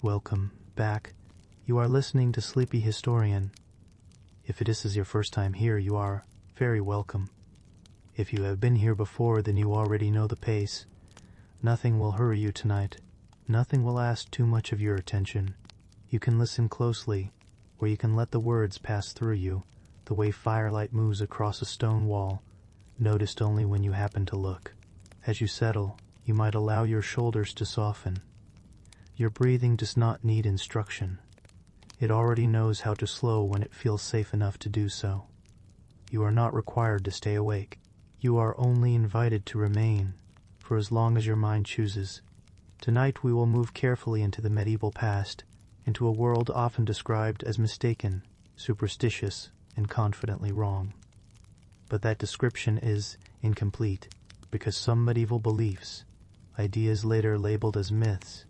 Welcome back. You are listening to Sleepy Historian. If this is your first time here, you are very welcome. If you have been here before, then you already know the pace. Nothing will hurry you tonight. Nothing will ask too much of your attention. You can listen closely, or you can let the words pass through you, the way firelight moves across a stone wall, noticed only when you happen to look. As you settle, you might allow your shoulders to soften. Your breathing does not need instruction. It already knows how to slow when it feels safe enough to do so. You are not required to stay awake. You are only invited to remain, for as long as your mind chooses. Tonight we will move carefully into the medieval past, into a world often described as mistaken, superstitious, and confidently wrong. But that description is incomplete, because some medieval beliefs, ideas later labeled as myths,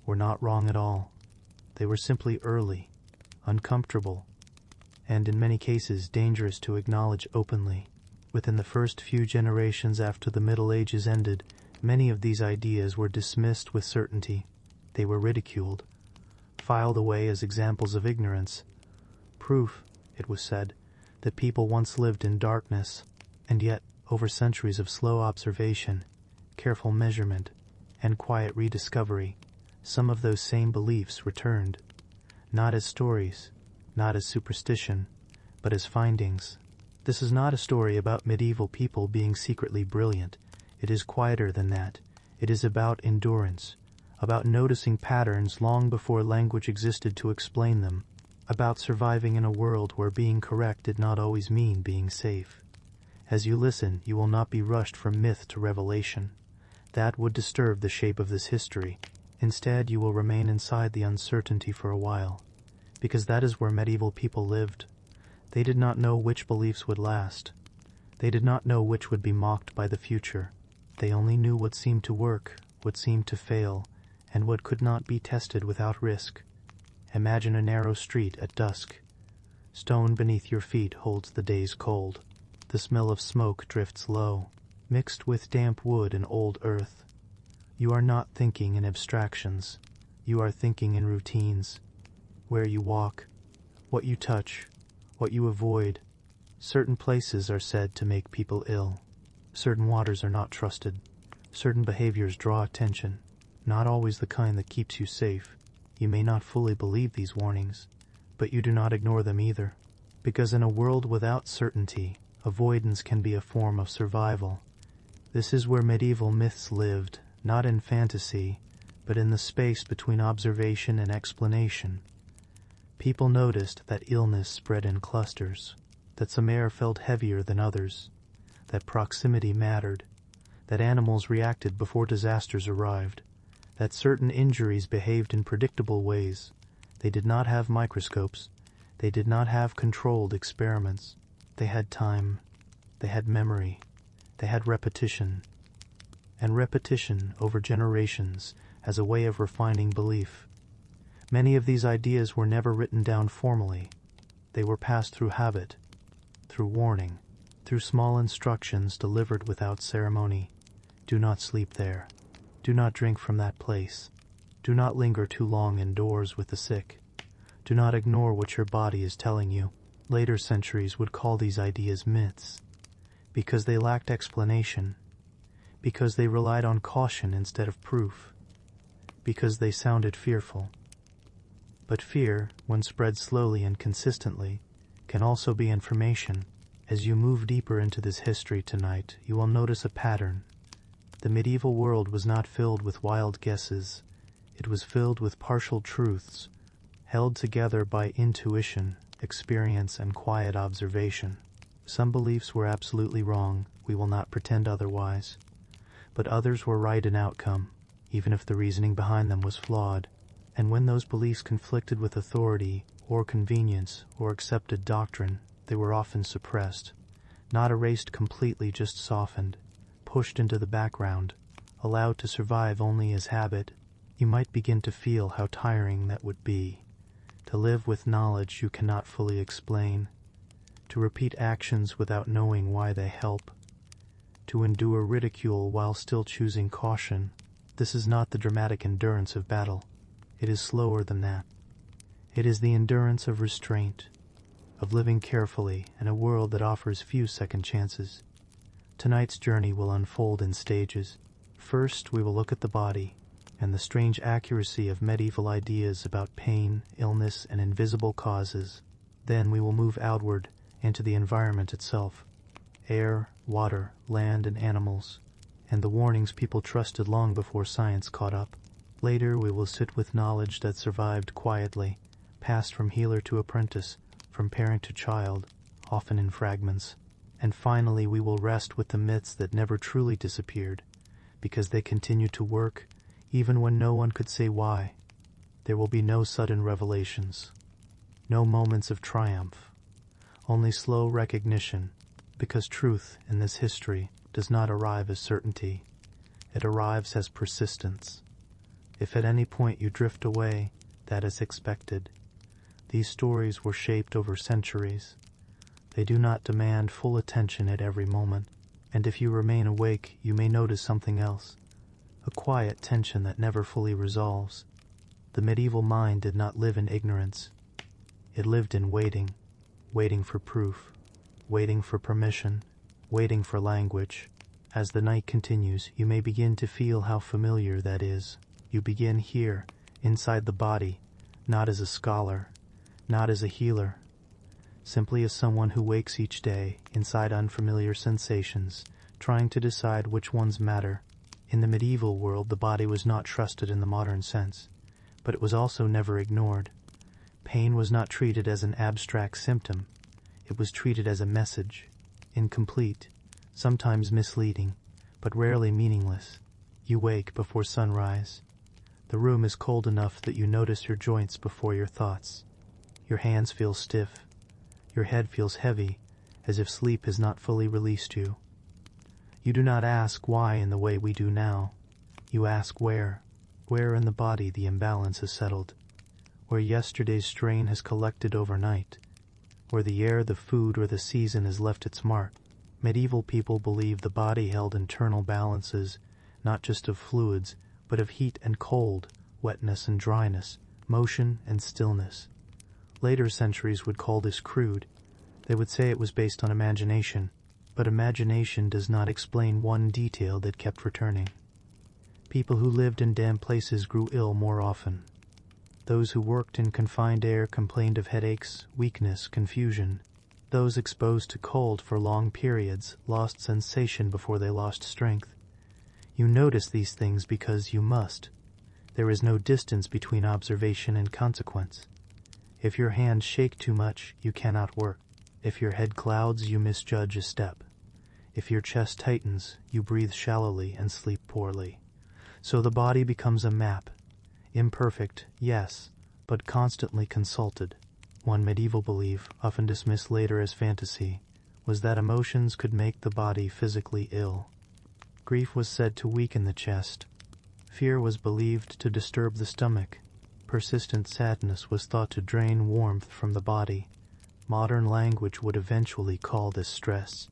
were not wrong at all. They were simply early, uncomfortable, and in many cases dangerous to acknowledge openly. Within the first few generations after the Middle Ages ended, many of these ideas were dismissed with certainty. They were ridiculed, filed away as examples of ignorance. Proof, it was said, that people once lived in darkness, and yet, over centuries of slow observation, careful measurement, and quiet rediscovery, some of those same beliefs returned, not as stories, not as superstition, but as findings. This is not a story about medieval people being secretly brilliant. It is quieter than that. It is about endurance, about noticing patterns long before language existed to explain them, about surviving in a world where being correct did not always mean being safe. As you listen, you will not be rushed from myth to revelation. That would disturb the shape of this history. Instead, you will remain inside the uncertainty for a while, because that is where medieval people lived. They did not know which beliefs would last. They did not know which would be mocked by the future. They only knew what seemed to work, what seemed to fail, and what could not be tested without risk. Imagine a narrow street at dusk. Stone beneath your feet holds the day's cold. The smell of smoke drifts low, mixed with damp wood and old earth. You are not thinking in abstractions. You are thinking in routines. Where you walk, what you touch, what you avoid. Certain places are said to make people ill. Certain waters are not trusted. Certain behaviors draw attention, not always the kind that keeps you safe. You may not fully believe these warnings, but you do not ignore them either, because in a world without certainty, avoidance can be a form of survival. This is where medieval myths lived, not in fantasy, but in the space between observation and explanation. People noticed that illness spread in clusters, that some air felt heavier than others, that proximity mattered, that animals reacted before disasters arrived, that certain injuries behaved in predictable ways. They did not have microscopes. They did not have controlled experiments. They had time. They had memory. They had repetition. And repetition over generations as a way of refining belief. Many of these ideas were never written down formally. They were passed through habit, through warning, through small instructions delivered without ceremony. Do not sleep there. Do not drink from that place. Do not linger too long indoors with the sick. Do not ignore what your body is telling you. Later centuries would call these ideas myths, because they lacked explanation, because they relied on caution instead of proof, because they sounded fearful. But fear, when spread slowly and consistently, can also be information. As you move deeper into this history tonight, you will notice a pattern. The medieval world was not filled with wild guesses. It was filled with partial truths, held together by intuition, experience, and quiet observation. Some beliefs were absolutely wrong, we will not pretend otherwise. But others were right in outcome, even if the reasoning behind them was flawed. And when those beliefs conflicted with authority, or convenience, or accepted doctrine, they were often suppressed, not erased completely, just softened, pushed into the background, allowed to survive only as habit. You might begin to feel how tiring that would be, to live with knowledge you cannot fully explain, to repeat actions without knowing why they help, to endure ridicule while still choosing caution. This is not the dramatic endurance of battle. It is slower than that. It is the endurance of restraint, of living carefully in a world that offers few second chances. Tonight's journey will unfold in stages. First, we will look at the body and the strange accuracy of medieval ideas about pain, illness, and invisible causes. Then we will move outward into the environment itself: air, water, land, and animals, and the warnings people trusted long before science caught up. Later, we will sit with knowledge that survived quietly, passed from healer to apprentice, from parent to child, often in fragments. And finally, we will rest with the myths that never truly disappeared, because they continue to work even when no one could say why. There will be no sudden revelations, no moments of triumph, only slow recognition, because truth in this history does not arrive as certainty. It arrives as persistence. If at any point you drift away, that is expected. These stories were shaped over centuries. They do not demand full attention at every moment, and if you remain awake, you may notice something else, a quiet tension that never fully resolves. The medieval mind did not live in ignorance. It lived in waiting, waiting for proof, waiting for permission, waiting for language. As the night continues, you may begin to feel how familiar that is. You begin here, inside the body, not as a scholar, not as a healer, simply as someone who wakes each day inside unfamiliar sensations, trying to decide which ones matter. In the medieval world, the body was not trusted in the modern sense, but it was also never ignored. Pain was not treated as an abstract symptom. It was treated as a message, incomplete, sometimes misleading, but rarely meaningless. You wake before sunrise. The room is cold enough that you notice your joints before your thoughts. Your hands feel stiff. Your head feels heavy, as if sleep has not fully released you. You do not ask why in the way we do now. You ask where in the body the imbalance is settled, where yesterday's strain has collected overnight, where the air, the food, or the season has left its mark. Medieval people believed the body held internal balances, not just of fluids, but of heat and cold, wetness and dryness, motion and stillness. Later centuries would call this crude. They would say it was based on imagination, but imagination does not explain one detail that kept returning. People who lived in damp places grew ill more often. Those who worked in confined air complained of headaches, weakness, confusion. Those exposed to cold for long periods lost sensation before they lost strength. You notice these things because you must. There is no distance between observation and consequence. If your hands shake too much, you cannot work. If your head clouds, you misjudge a step. If your chest tightens, you breathe shallowly and sleep poorly. So the body becomes a map. Imperfect, yes, but constantly consulted. One medieval belief, often dismissed later as fantasy, was that emotions could make the body physically ill. Grief was said to weaken the chest. Fear was believed to disturb the stomach. Persistent sadness was thought to drain warmth from the body. Modern language would eventually call this stress,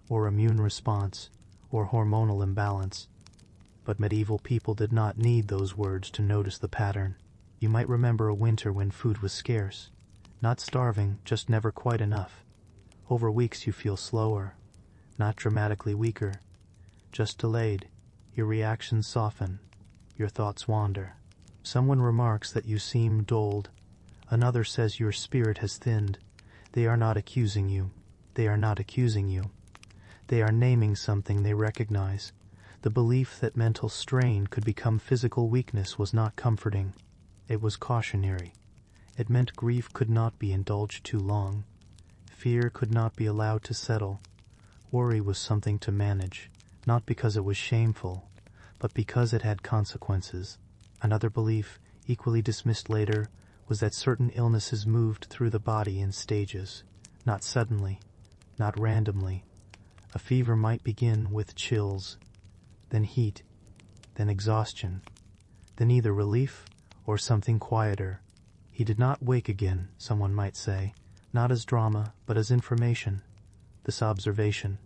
or immune response, or hormonal imbalance. But medieval people did not need those words to notice the pattern. You might remember a winter when food was scarce. Not starving, just never quite enough. Over weeks you feel slower, not dramatically weaker, just delayed. Your reactions soften, your thoughts wander. Someone remarks that you seem dulled. Another says your spirit has thinned. They are not accusing you. They are not accusing you. They are naming something they recognize. The belief that mental strain could become physical weakness was not comforting. It was cautionary. It meant grief could not be indulged too long. Fear could not be allowed to settle. Worry was something to manage, not because it was shameful, but because it had consequences. Another belief, equally dismissed later, was that certain illnesses moved through the body in stages, not suddenly, not randomly. A fever might begin with chills, then heat, then exhaustion, then either relief or something quieter. He did not wake again, someone might say, not as drama, but as information. This observation,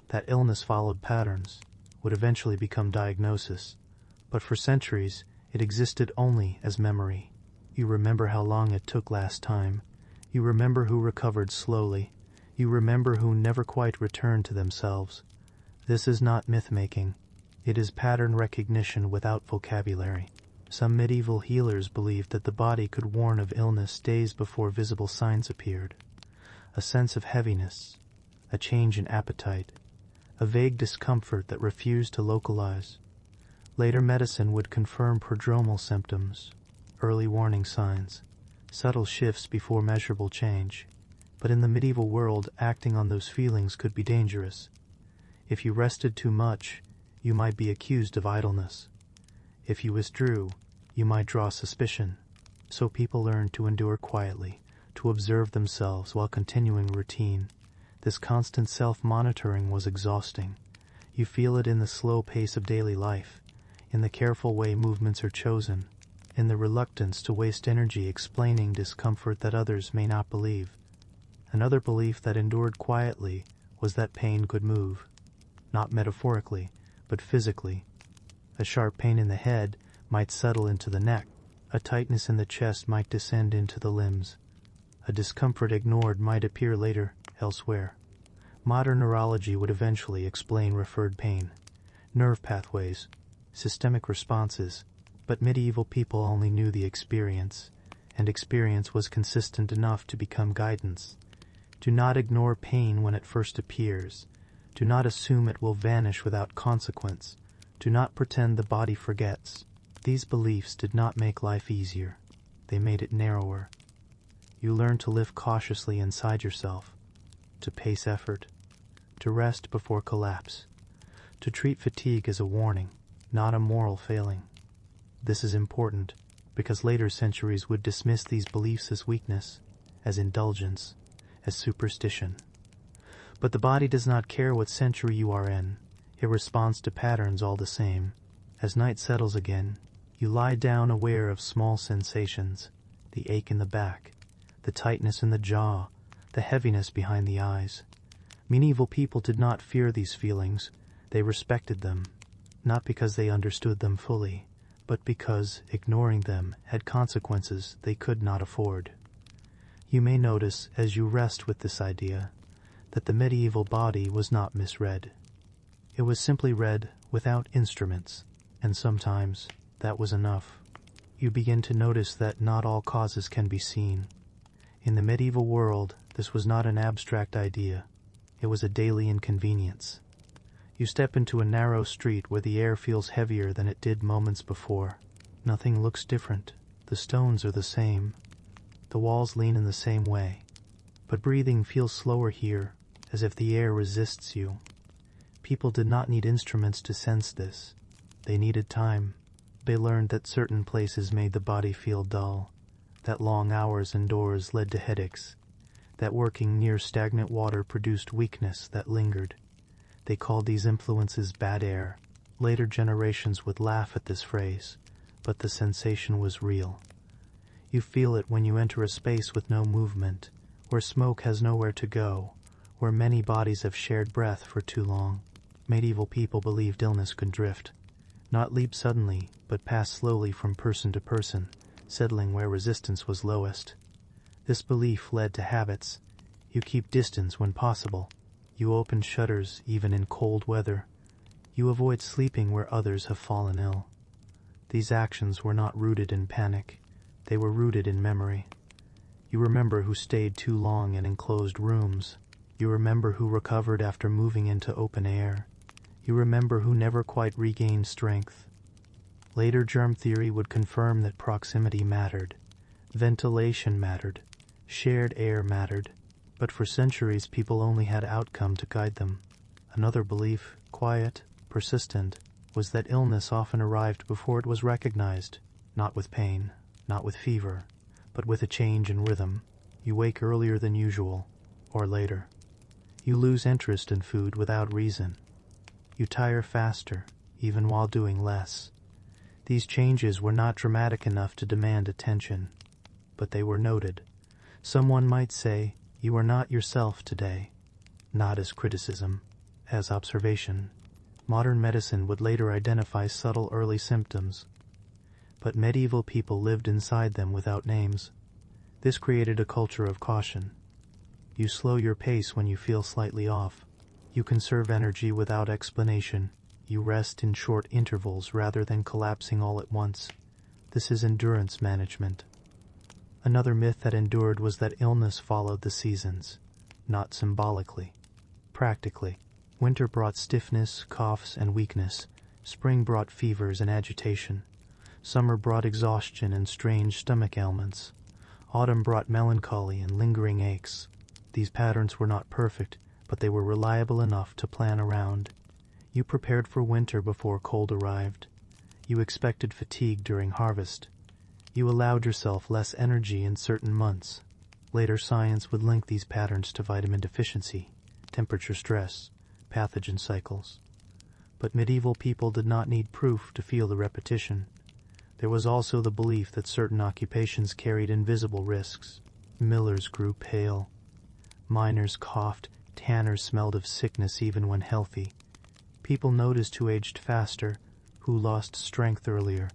that illness followed patterns, would eventually become diagnosis, but for centuries it existed only as memory. You remember how long it took last time. You remember who recovered slowly. You remember who never quite returned to themselves. This is not myth-making. It is pattern recognition without vocabulary. Some medieval healers believed that the body could warn of illness days before visible signs appeared. A sense of heaviness, a change in appetite, a vague discomfort that refused to localize. Later medicine would confirm prodromal symptoms, early warning signs, subtle shifts before measurable change. But in the medieval world, acting on those feelings could be dangerous. If you rested too much, you might be accused of idleness. If you withdrew, you might draw suspicion. So people learned to endure quietly, to observe themselves while continuing routine. This constant self-monitoring was exhausting. You feel it in the slow pace of daily life, in the careful way movements are chosen, in the reluctance to waste energy explaining discomfort that others may not believe. Another belief that endured quietly was that pain could move, not metaphorically, but physically. A sharp pain in the head might settle into the neck. A tightness in the chest might descend into the limbs. A discomfort ignored might appear later, elsewhere. Modern neurology would eventually explain referred pain, nerve pathways, systemic responses, but medieval people only knew the experience, and experience was consistent enough to become guidance. Do not ignore pain when it first appears. Do not assume it will vanish without consequence. Do not pretend the body forgets. These beliefs did not make life easier. They made it narrower. You learn to live cautiously inside yourself, to pace effort, to rest before collapse, to treat fatigue as a warning, not a moral failing. This is important because later centuries would dismiss these beliefs as weakness, as indulgence, as superstition. But the body does not care what century you are in. It responds to patterns all the same. As night settles again, you lie down aware of small sensations, the ache in the back, the tightness in the jaw, the heaviness behind the eyes. Medieval people did not fear these feelings. They respected them, not because they understood them fully, but because ignoring them had consequences they could not afford. You may notice, as you rest with this idea, that the medieval body was not misread. It was simply read without instruments, and sometimes that was enough. You begin to notice that not all causes can be seen. In the medieval world, this was not an abstract idea. It was a daily inconvenience. You step into a narrow street where the air feels heavier than it did moments before. Nothing looks different. The stones are the same. The walls lean in the same way. But breathing feels slower here, as if the air resists you. People did not need instruments to sense this. They needed time. They learned that certain places made the body feel dull, that long hours indoors led to headaches, that working near stagnant water produced weakness that lingered. They called these influences bad air. Later generations would laugh at this phrase, but the sensation was real. You feel it when you enter a space with no movement, where smoke has nowhere to go, where many bodies have shared breath for too long. Medieval people believed illness could drift, not leap suddenly, but pass slowly from person to person, settling where resistance was lowest. This belief led to habits. You keep distance when possible. You open shutters even in cold weather. You avoid sleeping where others have fallen ill. These actions were not rooted in panic. They were rooted in memory. You remember who stayed too long in enclosed rooms. You remember who recovered after moving into open air. You remember who never quite regained strength. Later germ theory would confirm that proximity mattered. Ventilation mattered. Shared air mattered. But for centuries people only had outcome to guide them. Another belief, quiet, persistent, was that illness often arrived before it was recognized, not with pain, not with fever, but with a change in rhythm. You wake earlier than usual, or later. You lose interest in food without reason. You tire faster, even while doing less. These changes were not dramatic enough to demand attention, but they were noted. Someone might say, "You are not yourself today," not as criticism, as observation. Modern medicine would later identify subtle early symptoms. but medieval people lived inside them without names. This created a culture of caution. You slow your pace when you feel slightly off. You conserve energy without explanation. You rest in short intervals rather than collapsing all at once. This is endurance management. Another myth that endured was that illness followed the seasons, not symbolically, practically. Winter brought stiffness, coughs, and weakness. Spring brought fevers and agitation. Summer brought exhaustion and strange stomach ailments. Autumn brought melancholy and lingering aches. These patterns were not perfect, but they were reliable enough to plan around. You prepared for winter before cold arrived. You expected fatigue during harvest. You allowed yourself less energy in certain months. Later science would link these patterns to vitamin deficiency, temperature stress, pathogen cycles. But medieval people did not need proof to feel the repetition. There was also the belief that certain occupations carried invisible risks. Millers grew pale. Miners coughed. Tanners smelled of sickness even when healthy. People noticed who aged faster, who lost strength earlier,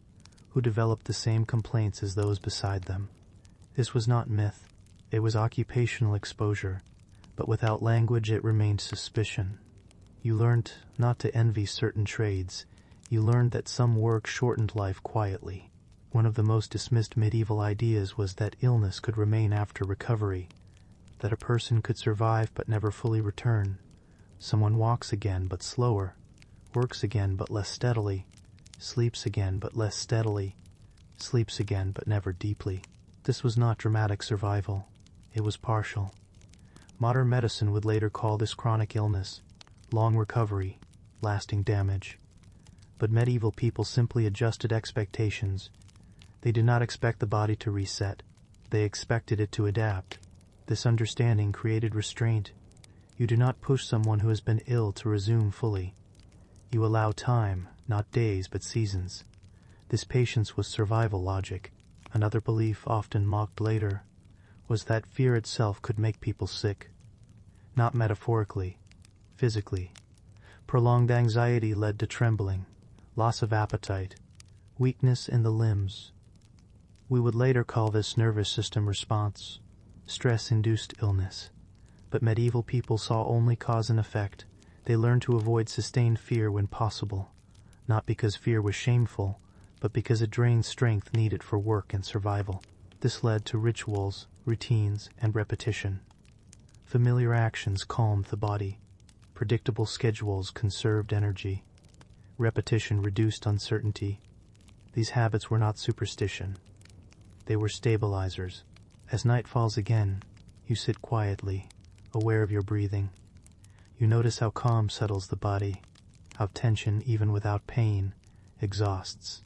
who developed the same complaints as those beside them. This was not myth. It was occupational exposure, but without language it remained suspicion. You learned not to envy certain trades. You learned that some work shortened life quietly. One of the most dismissed medieval ideas was that illness could remain after recovery, that a person could survive but never fully return. Someone walks again but slower, works again but less steadily, sleeps again but less steadily, sleeps again but never deeply. This was not dramatic survival. It was partial. Modern medicine would later call this chronic illness, long recovery, lasting damage. But medieval people simply adjusted expectations. They did not expect the body to reset. They expected it to adapt. This understanding created restraint. You do not push someone who has been ill to resume fully. You allow time, not days but seasons. This patience was survival logic. Another belief, often mocked later, was that fear itself could make people sick. Not metaphorically, physically. Prolonged anxiety led to trembling, loss of appetite, weakness in the limbs. We would later call this nervous system response, stress-induced illness. But medieval people saw only cause and effect. They learned to avoid sustained fear when possible, not because fear was shameful, but because it drained strength needed for work and survival. This led to rituals, routines, and repetition. Familiar actions calmed the body. Predictable schedules conserved energy. Repetition reduced uncertainty. These habits were not superstition. They were stabilizers. As night falls again, you sit quietly, aware of your breathing. You notice how calm settles the body, how tension, even without pain, exhausts.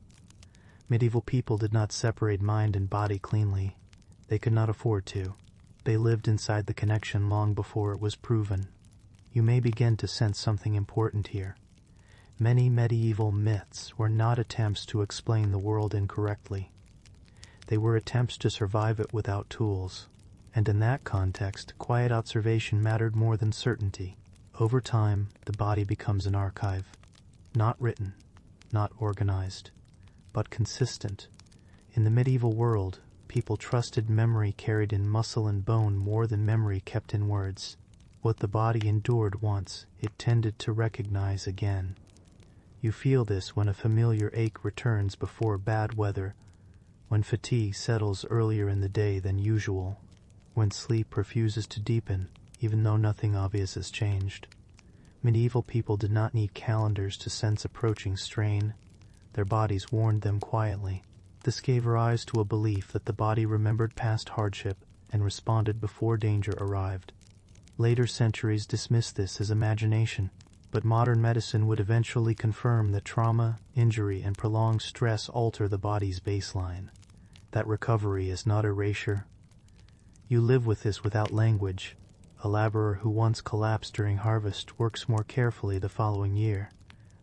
Medieval people did not separate mind and body cleanly. They could not afford to. They lived inside the connection long before it was proven. You may begin to sense something important here. Many medieval myths were not attempts to explain the world incorrectly. They were attempts to survive it without tools. And in that context, quiet observation mattered more than certainty. Over time, the body becomes an archive. Not written, not organized, but consistent. In the medieval world, people trusted memory carried in muscle and bone more than memory kept in words. What the body endured once, it tended to recognize again. You feel this when a familiar ache returns before bad weather, when fatigue settles earlier in the day than usual, when sleep refuses to deepen, even though nothing obvious has changed. Medieval people did not need calendars to sense approaching strain. Their bodies warned them quietly. This gave rise to a belief that the body remembered past hardship and responded before danger arrived. Later centuries dismissed this as imagination, but modern medicine would eventually confirm that trauma, injury, and prolonged stress alter the body's baseline. That recovery is not erasure. You live with this without language. A laborer who once collapsed during harvest works more carefully the following year.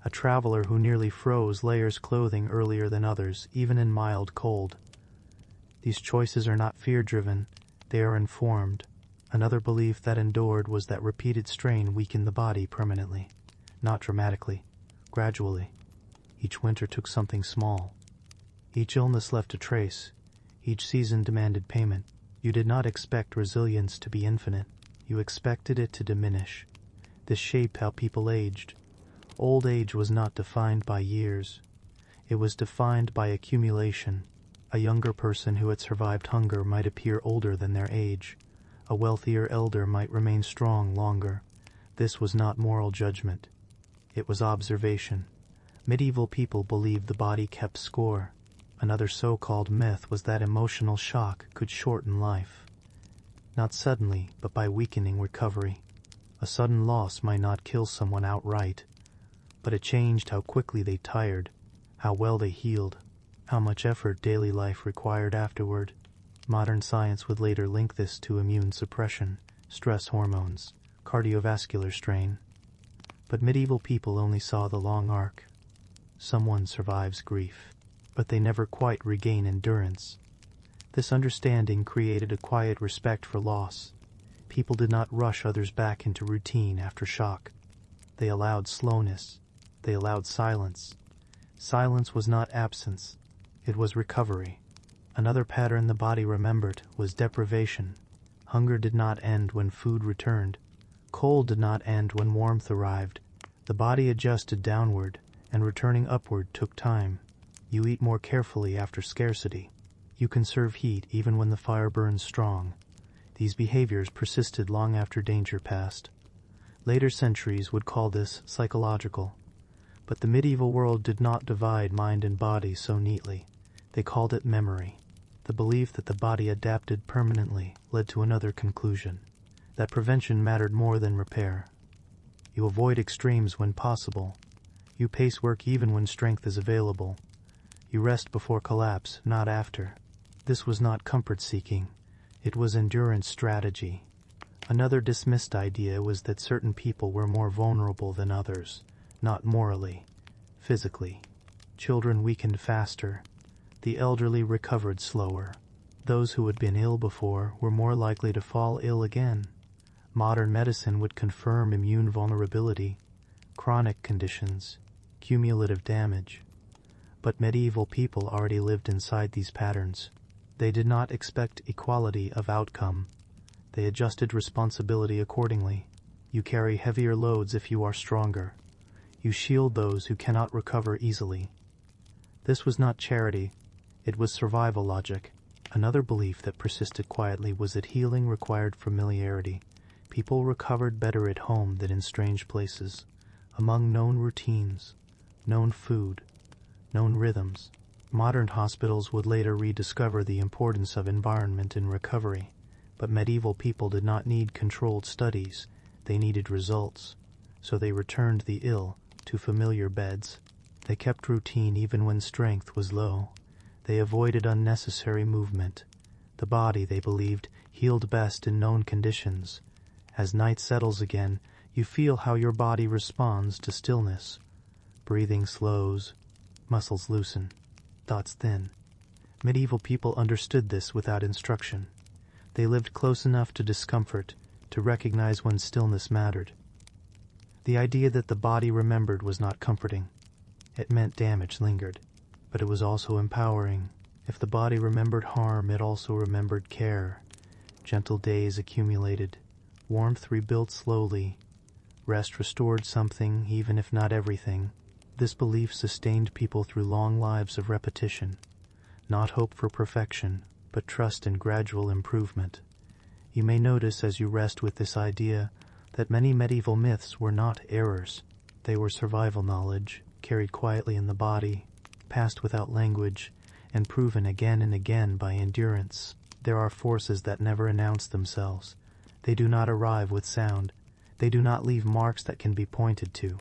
A traveler who nearly froze layers clothing earlier than others, even in mild cold. These choices are not fear-driven, they are informed. Another belief that endured was that repeated strain weakened the body permanently. Not dramatically, gradually. Each winter took something small. Each illness left a trace. Each season demanded payment. You did not expect resilience to be infinite. You expected it to diminish. This shaped how people aged. Old age was not defined by years. It was defined by accumulation. A younger person who had survived hunger might appear older than their age. A wealthier elder might remain strong longer. This was not moral judgment. It was observation. Medieval people believed the body kept score. Another so-called myth was that emotional shock could shorten life. Not suddenly, but by weakening recovery. A sudden loss might not kill someone outright, but it changed how quickly they tired, how well they healed, how much effort daily life required afterward. Modern science would later link this to immune suppression, stress hormones, cardiovascular strain. But medieval people only saw the long arc. Someone survives grief, but they never quite regain endurance. This understanding created a quiet respect for loss. People did not rush others back into routine after shock. They allowed slowness. They allowed silence. Silence was not absence. It was recovery. Another pattern the body remembered was deprivation. Hunger did not end when food returned. Cold did not end when warmth arrived. The body adjusted downward, and returning upward took time. You eat more carefully after scarcity. You conserve heat even when the fire burns strong. These behaviors persisted long after danger passed. Later centuries would call this psychological. But the medieval world did not divide mind and body so neatly. They called it memory. The belief that the body adapted permanently led to another conclusion, that prevention mattered more than repair. You avoid extremes when possible. You pace work even when strength is available. You rest before collapse, not after. This was not comfort-seeking. It was endurance strategy. Another dismissed idea was that certain people were more vulnerable than others, not morally, physically. Children weakened faster. The elderly recovered slower. Those who had been ill before were more likely to fall ill again. Modern medicine would confirm immune vulnerability, chronic conditions, cumulative damage. But medieval people already lived inside these patterns. They did not expect equality of outcome. They adjusted responsibility accordingly. You carry heavier loads if you are stronger. You shield those who cannot recover easily. This was not charity. It was survival logic. Another belief that persisted quietly was that healing required familiarity. People recovered better at home than in strange places, among known routines, known food, known rhythms. Modern hospitals would later rediscover the importance of environment in recovery, but medieval people did not need controlled studies. They needed results. So they returned the ill to familiar beds. They kept routine even when strength was low. They avoided unnecessary movement. The body, they believed, healed best in known conditions. As night settles again, you feel how your body responds to stillness. Breathing slows, muscles loosen, thoughts thin. Medieval people understood this without instruction. They lived close enough to discomfort to recognize when stillness mattered. The idea that the body remembered was not comforting. It meant damage lingered, but it was also empowering. If the body remembered harm, it also remembered care. Gentle days accumulated. Warmth rebuilt slowly. Rest restored something, even if not everything. This belief sustained people through long lives of repetition. Not hope for perfection, but trust in gradual improvement. You may notice as you rest with this idea that many medieval myths were not errors. They were survival knowledge, carried quietly in the body, passed without language, and proven again and again by endurance. There are forces that never announce themselves. They do not arrive with sound. They do not leave marks that can be pointed to.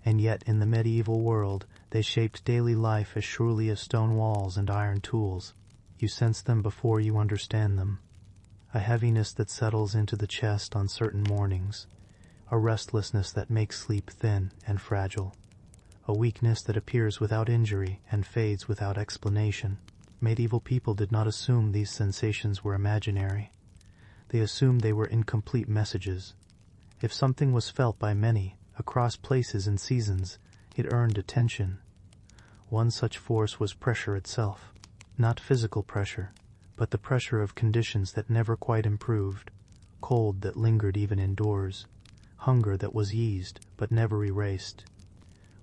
And yet in the medieval world they shaped daily life as surely as stone walls and iron tools. You sense them before you understand them. A heaviness that settles into the chest on certain mornings. A restlessness that makes sleep thin and fragile. A weakness that appears without injury and fades without explanation. Medieval people did not assume these sensations were imaginary. They assumed they were incomplete messages. If something was felt by many, across places and seasons, it earned attention. One such force was pressure itself. Not physical pressure, but the pressure of conditions that never quite improved, cold that lingered even indoors, hunger that was eased but never erased,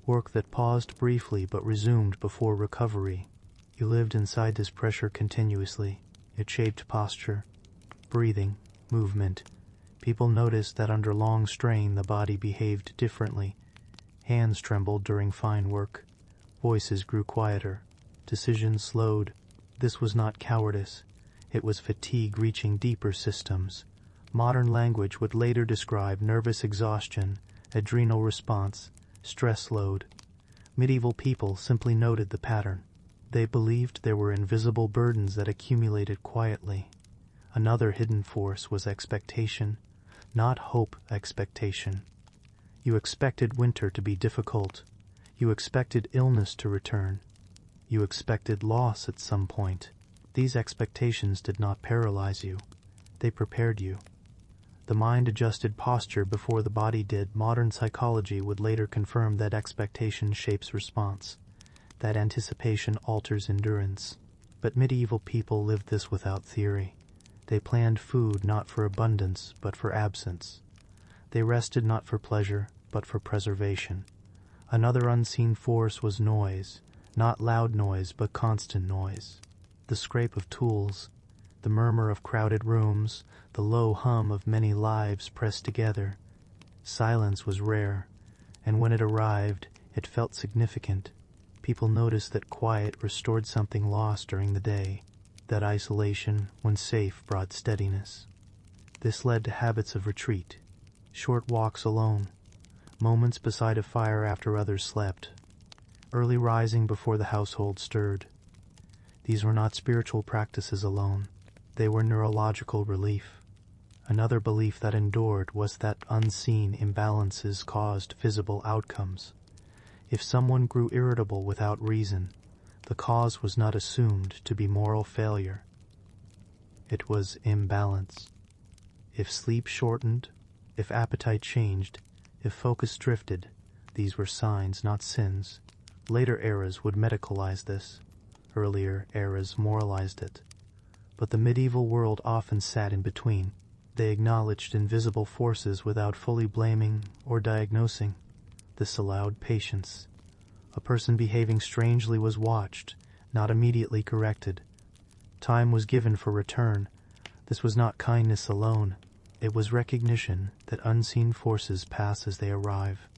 work that paused briefly but resumed before recovery. You lived inside this pressure continuously. It shaped posture, breathing, movement. People noticed that under long strain the body behaved differently. Hands trembled during fine work. Voices grew quieter. Decisions slowed. This was not cowardice. It was fatigue reaching deeper systems. Modern language would later describe nervous exhaustion, adrenal response, stress load. Medieval people simply noted the pattern. They believed there were invisible burdens that accumulated quietly. Another hidden force was expectation, not hope expectation. You expected winter to be difficult. You expected illness to return. You expected loss at some point. These expectations did not paralyze you. They prepared you. The mind adjusted posture before the body did. Modern psychology would later confirm that expectation shapes response, that anticipation alters endurance. But medieval people lived this without theory. They planned food not for abundance, but for absence. They rested not for pleasure, but for preservation. Another unseen force was noise, not loud noise, but constant noise. The scrape of tools, the murmur of crowded rooms, the low hum of many lives pressed together. Silence was rare, and when it arrived, it felt significant. People noticed that quiet restored something lost during the day, that isolation, when safe, brought steadiness. This led to habits of retreat, short walks alone, moments beside a fire after others slept, early rising before the household stirred. These were not spiritual practices alone. They were neurological relief. Another belief that endured was that unseen imbalances caused visible outcomes. If someone grew irritable without reason, the cause was not assumed to be moral failure. It was imbalance. If sleep shortened, if appetite changed, if focus drifted, these were signs, not sins. Later eras would medicalize this. Earlier eras moralized it. But the medieval world often sat in between. They acknowledged invisible forces without fully blaming or diagnosing. This allowed patience. A person behaving strangely was watched, not immediately corrected. Time was given for return. This was not kindness alone. It was recognition that unseen forces pass as they arrive.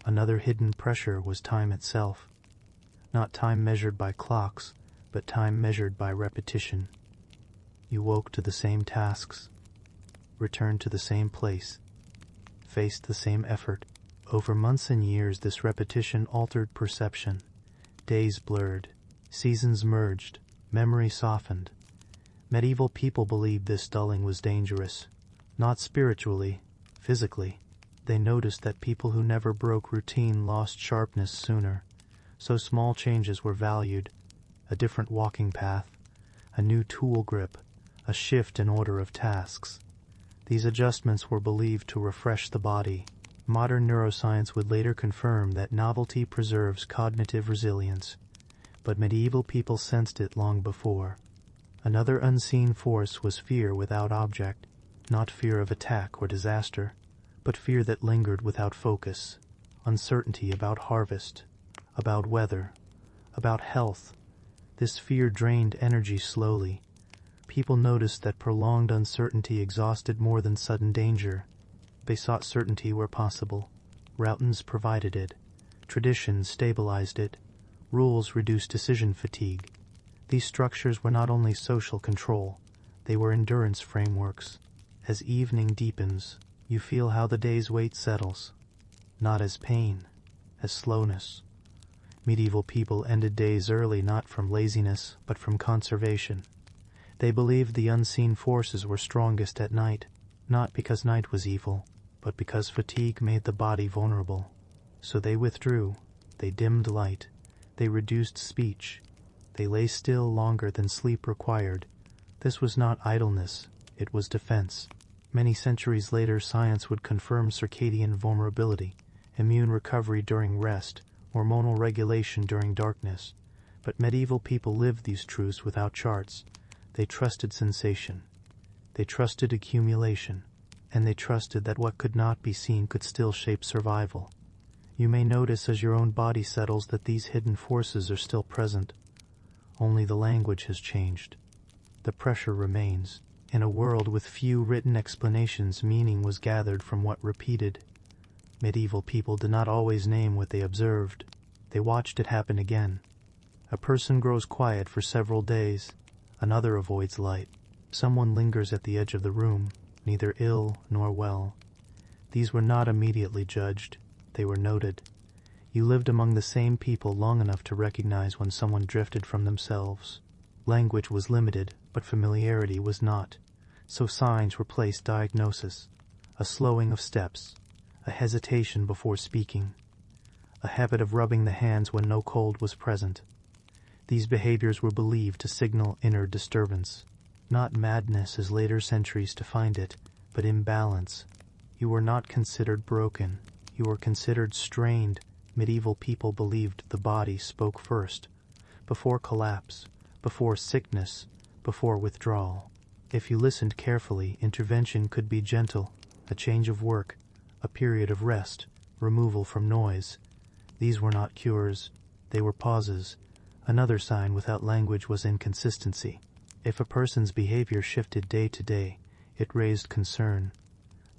Another hidden pressure was time itself. Not time measured by clocks, but time measured by repetition. You woke to the same tasks, returned to the same place, faced the same effort. Over months and years, this repetition altered perception. Days blurred, seasons merged, memory softened. Medieval people believed this dulling was dangerous. Not spiritually, physically. They noticed that people who never broke routine lost sharpness sooner. So small changes were valued. A different walking path, a new tool grip, a shift in order of tasks. These adjustments were believed to refresh the body. Modern neuroscience would later confirm that novelty preserves cognitive resilience, but medieval people sensed it long before. Another unseen force was fear without object, not fear of attack or disaster, but fear that lingered without focus, uncertainty about harvest, about weather, about health. This fear drained energy slowly. People noticed that prolonged uncertainty exhausted more than sudden danger. They sought certainty where possible. Routines provided it. Traditions stabilized it. Rules reduced decision fatigue. These structures were not only social control, they were endurance frameworks. As evening deepens, you feel how the day's weight settles, not as pain, as slowness. Medieval people ended days early not from laziness, but from conservation. They believed the unseen forces were strongest at night, not because night was evil, but because fatigue made the body vulnerable. So they withdrew, they dimmed light, they reduced speech, they lay still longer than sleep required. This was not idleness, it was defense. Many centuries later, science would confirm circadian vulnerability, immune recovery during rest, hormonal regulation during darkness. But medieval people lived these truths without charts. They trusted sensation. They trusted accumulation. And they trusted that what could not be seen could still shape survival. You may notice as your own body settles that these hidden forces are still present. Only the language has changed. The pressure remains. In a world with few written explanations, meaning was gathered from what repeated. Medieval people did not always name what they observed. They watched it happen again. A person grows quiet for several days. Another avoids light. Someone lingers at the edge of the room, neither ill nor well. These were not immediately judged. They were noted. You lived among the same people long enough to recognize when someone drifted from themselves. Language was limited, but familiarity was not. So signs replaced diagnosis. A slowing of steps. A hesitation before speaking. A habit of rubbing the hands when no cold was present. These behaviors were believed to signal inner disturbance. Not madness as later centuries defined it, but imbalance. You were not considered broken. You were considered strained. Medieval people believed the body spoke first, before collapse, before sickness, before withdrawal. If you listened carefully, intervention could be gentle, a change of work, a period of rest, removal from noise. These were not cures. They were pauses. Another sign without language was inconsistency. If a person's behavior shifted day to day, it raised concern,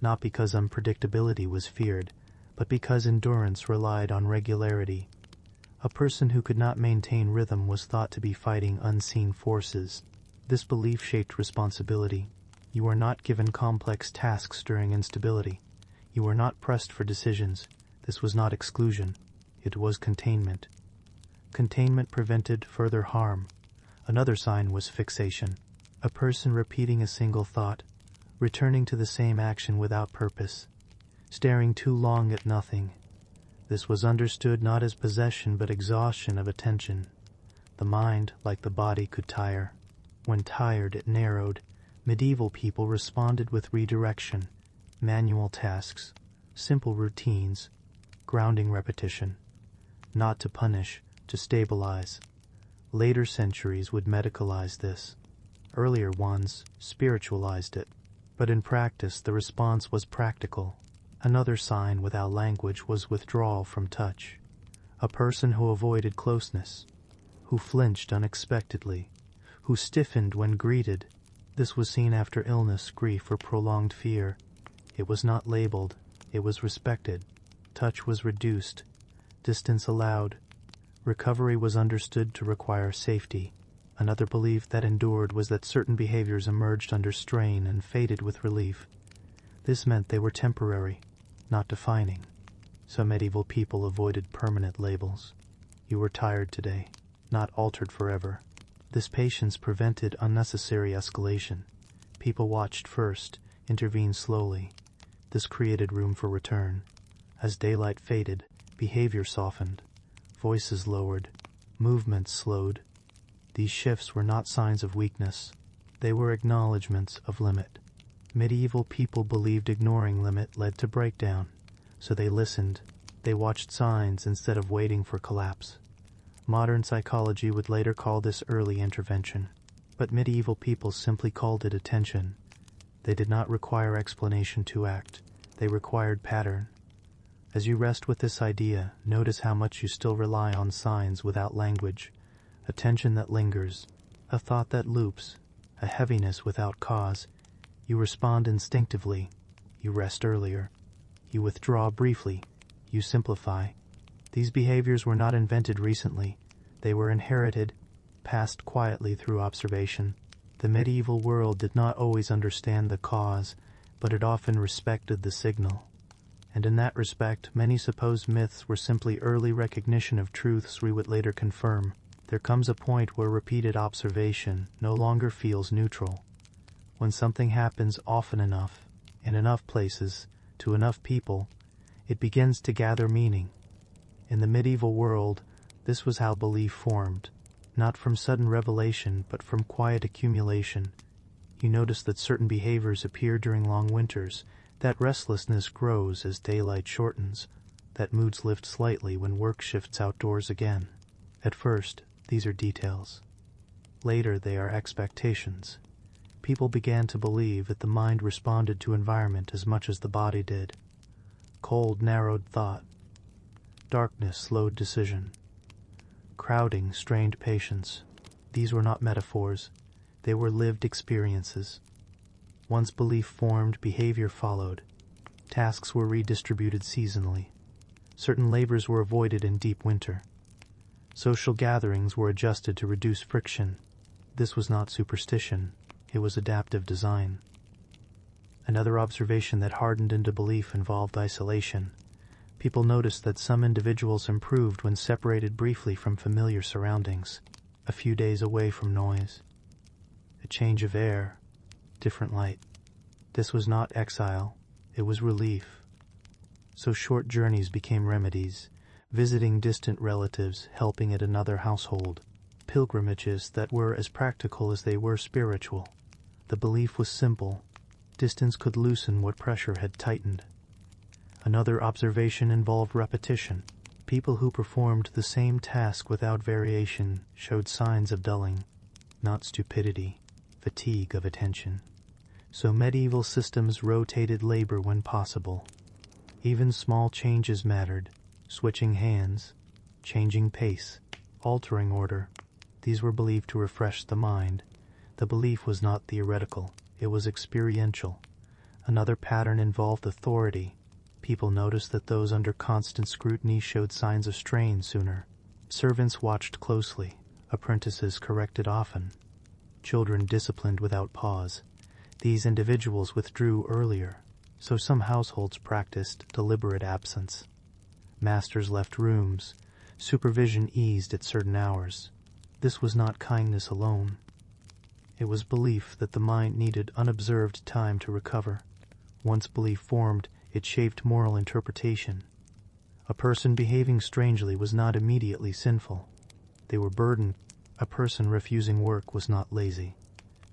not because unpredictability was feared, but because endurance relied on regularity. A person who could not maintain rhythm was thought to be fighting unseen forces. This belief shaped responsibility. You were not given complex tasks during instability. You were not pressed for decisions. This was not exclusion. It was containment. Containment prevented further harm. Another sign was fixation. A person repeating a single thought, returning to the same action without purpose, staring too long at nothing. This was understood not as possession but exhaustion of attention. The mind, like the body, could tire. When tired, it narrowed. Medieval people responded with redirection, manual tasks, simple routines, grounding repetition. Not to punish, to stabilize. Later centuries would medicalize this. Earlier ones spiritualized it. But in practice, the response was practical. Another sign without language was withdrawal from touch. A person who avoided closeness, who flinched unexpectedly, who stiffened when greeted. This was seen after illness, grief, or prolonged fear. It was not labeled. It was respected. Touch was reduced. Distance allowed. Recovery was understood to require safety. Another belief that endured was that certain behaviors emerged under strain and faded with relief. This meant they were temporary, not defining. Some medieval people avoided permanent labels. You were tired today, not altered forever. This patience prevented unnecessary escalation. People watched first, intervened slowly. This created room for return. As daylight faded, behavior softened. Voices lowered. Movements slowed. These shifts were not signs of weakness. They were acknowledgments of limit. Medieval people believed ignoring limit led to breakdown, so they listened. They watched signs instead of waiting for collapse. Modern psychology would later call this early intervention, but medieval people simply called it attention. They did not require explanation to act. They required pattern. As you rest with this idea, notice how much you still rely on signs without language. Attention that lingers, a thought that loops, a heaviness without cause. You respond instinctively. You rest earlier. You withdraw briefly. You simplify. These behaviors were not invented recently. They were inherited, passed quietly through observation. The medieval world did not always understand the cause, but it often respected the signal. And in that respect, many supposed myths were simply early recognition of truths we would later confirm. There comes a point where repeated observation no longer feels neutral. When something happens often enough, in enough places, to enough people, it begins to gather meaning. In the medieval world, this was how belief formed, not from sudden revelation, but from quiet accumulation. You notice that certain behaviors appear during long winters, that restlessness grows as daylight shortens. that moods lift slightly when work shifts outdoors again. At first, these are details. Later, they are expectations. People began to believe that the mind responded to environment as much as the body did. Cold narrowed thought. Darkness slowed decision. Crowding strained patience. These were not metaphors. They were lived experiences. Once belief formed, behavior followed. Tasks were redistributed seasonally. Certain labors were avoided in deep winter. Social gatherings were adjusted to reduce friction. This was not superstition. It was adaptive design. Another observation that hardened into belief involved isolation. People noticed that some individuals improved when separated briefly from familiar surroundings, a few days away from noise. A change of air, different light. This was not exile, it was relief. So short journeys became remedies, visiting distant relatives, helping at another household, pilgrimages that were as practical as they were spiritual. The belief was simple. Distance could loosen what pressure had tightened. Another observation involved repetition. People who performed the same task without variation showed signs of dulling, not stupidity, fatigue of attention. So medieval systems rotated labor when possible. Even small changes mattered, switching hands, changing pace, altering order. These were believed to refresh the mind. The belief was not theoretical, it was experiential. Another pattern involved authority. People noticed that those under constant scrutiny showed signs of strain sooner. Servants watched closely, apprentices corrected often, children disciplined without pause. These individuals withdrew earlier, so some households practiced deliberate absence. Masters left rooms, supervision eased at certain hours. This was not kindness alone. It was belief that the mind needed unobserved time to recover. Once belief formed, it shaped moral interpretation. A person behaving strangely was not immediately sinful. They were burdened. A person refusing work was not lazy.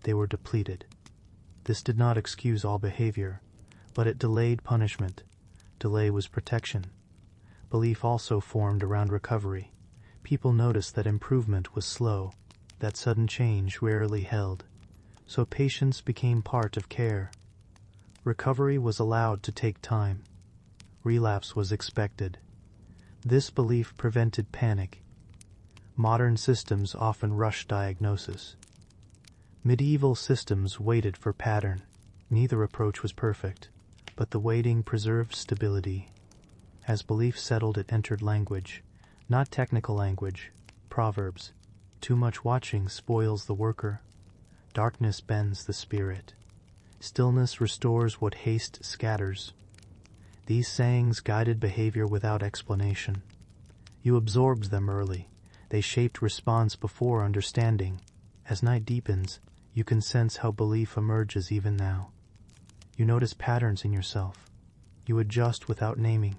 They were depleted. This did not excuse all behavior, but it delayed punishment. Delay was protection. Belief also formed around recovery. People noticed that improvement was slow, that sudden change rarely held. So patience became part of care. Recovery was allowed to take time. Relapse was expected. This belief prevented panic. Modern systems often rush diagnosis. Medieval systems waited for pattern. Neither approach was perfect, but the waiting preserved stability. As belief settled, it entered language, not technical language, proverbs. Too much watching spoils the worker. Darkness bends the spirit. Stillness restores what haste scatters. These sayings guided behavior without explanation. You absorbed them early. They shaped response before understanding. As night deepens, you can sense how belief emerges even now. You notice patterns in yourself. You adjust without naming.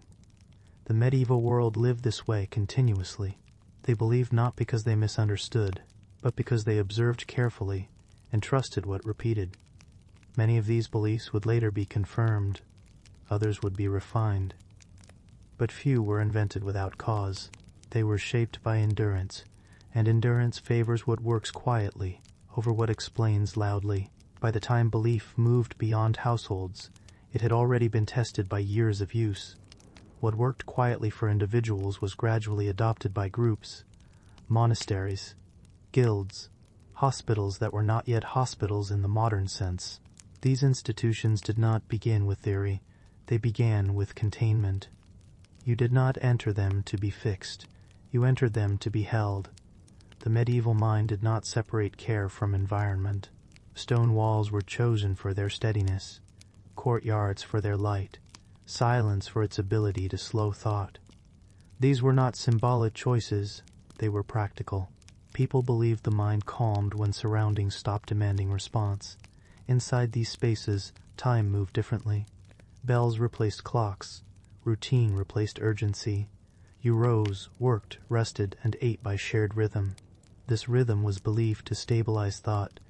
The medieval world lived this way continuously. They believed not because they misunderstood, but because they observed carefully and trusted what repeated. Many of these beliefs would later be confirmed. Others would be refined. But few were invented without cause. They were shaped by endurance, and endurance favors what works quietly over what explains loudly. By the time belief moved beyond households, it had already been tested by years of use. What worked quietly for individuals was gradually adopted by groups, monasteries, guilds, hospitals that were not yet hospitals in the modern sense. These institutions did not begin with theory, they began with containment. You did not enter them to be fixed, you entered them to be held. The medieval mind did not separate care from environment. Stone walls were chosen for their steadiness, courtyards for their light, silence for its ability to slow thought. These were not symbolic choices, they were practical. People believed the mind calmed when surroundings stopped demanding response. Inside these spaces, time moved differently. Bells replaced clocks. Routine replaced urgency. You rose, worked, rested, and ate by shared rhythm. This rhythm was believed to stabilize thought,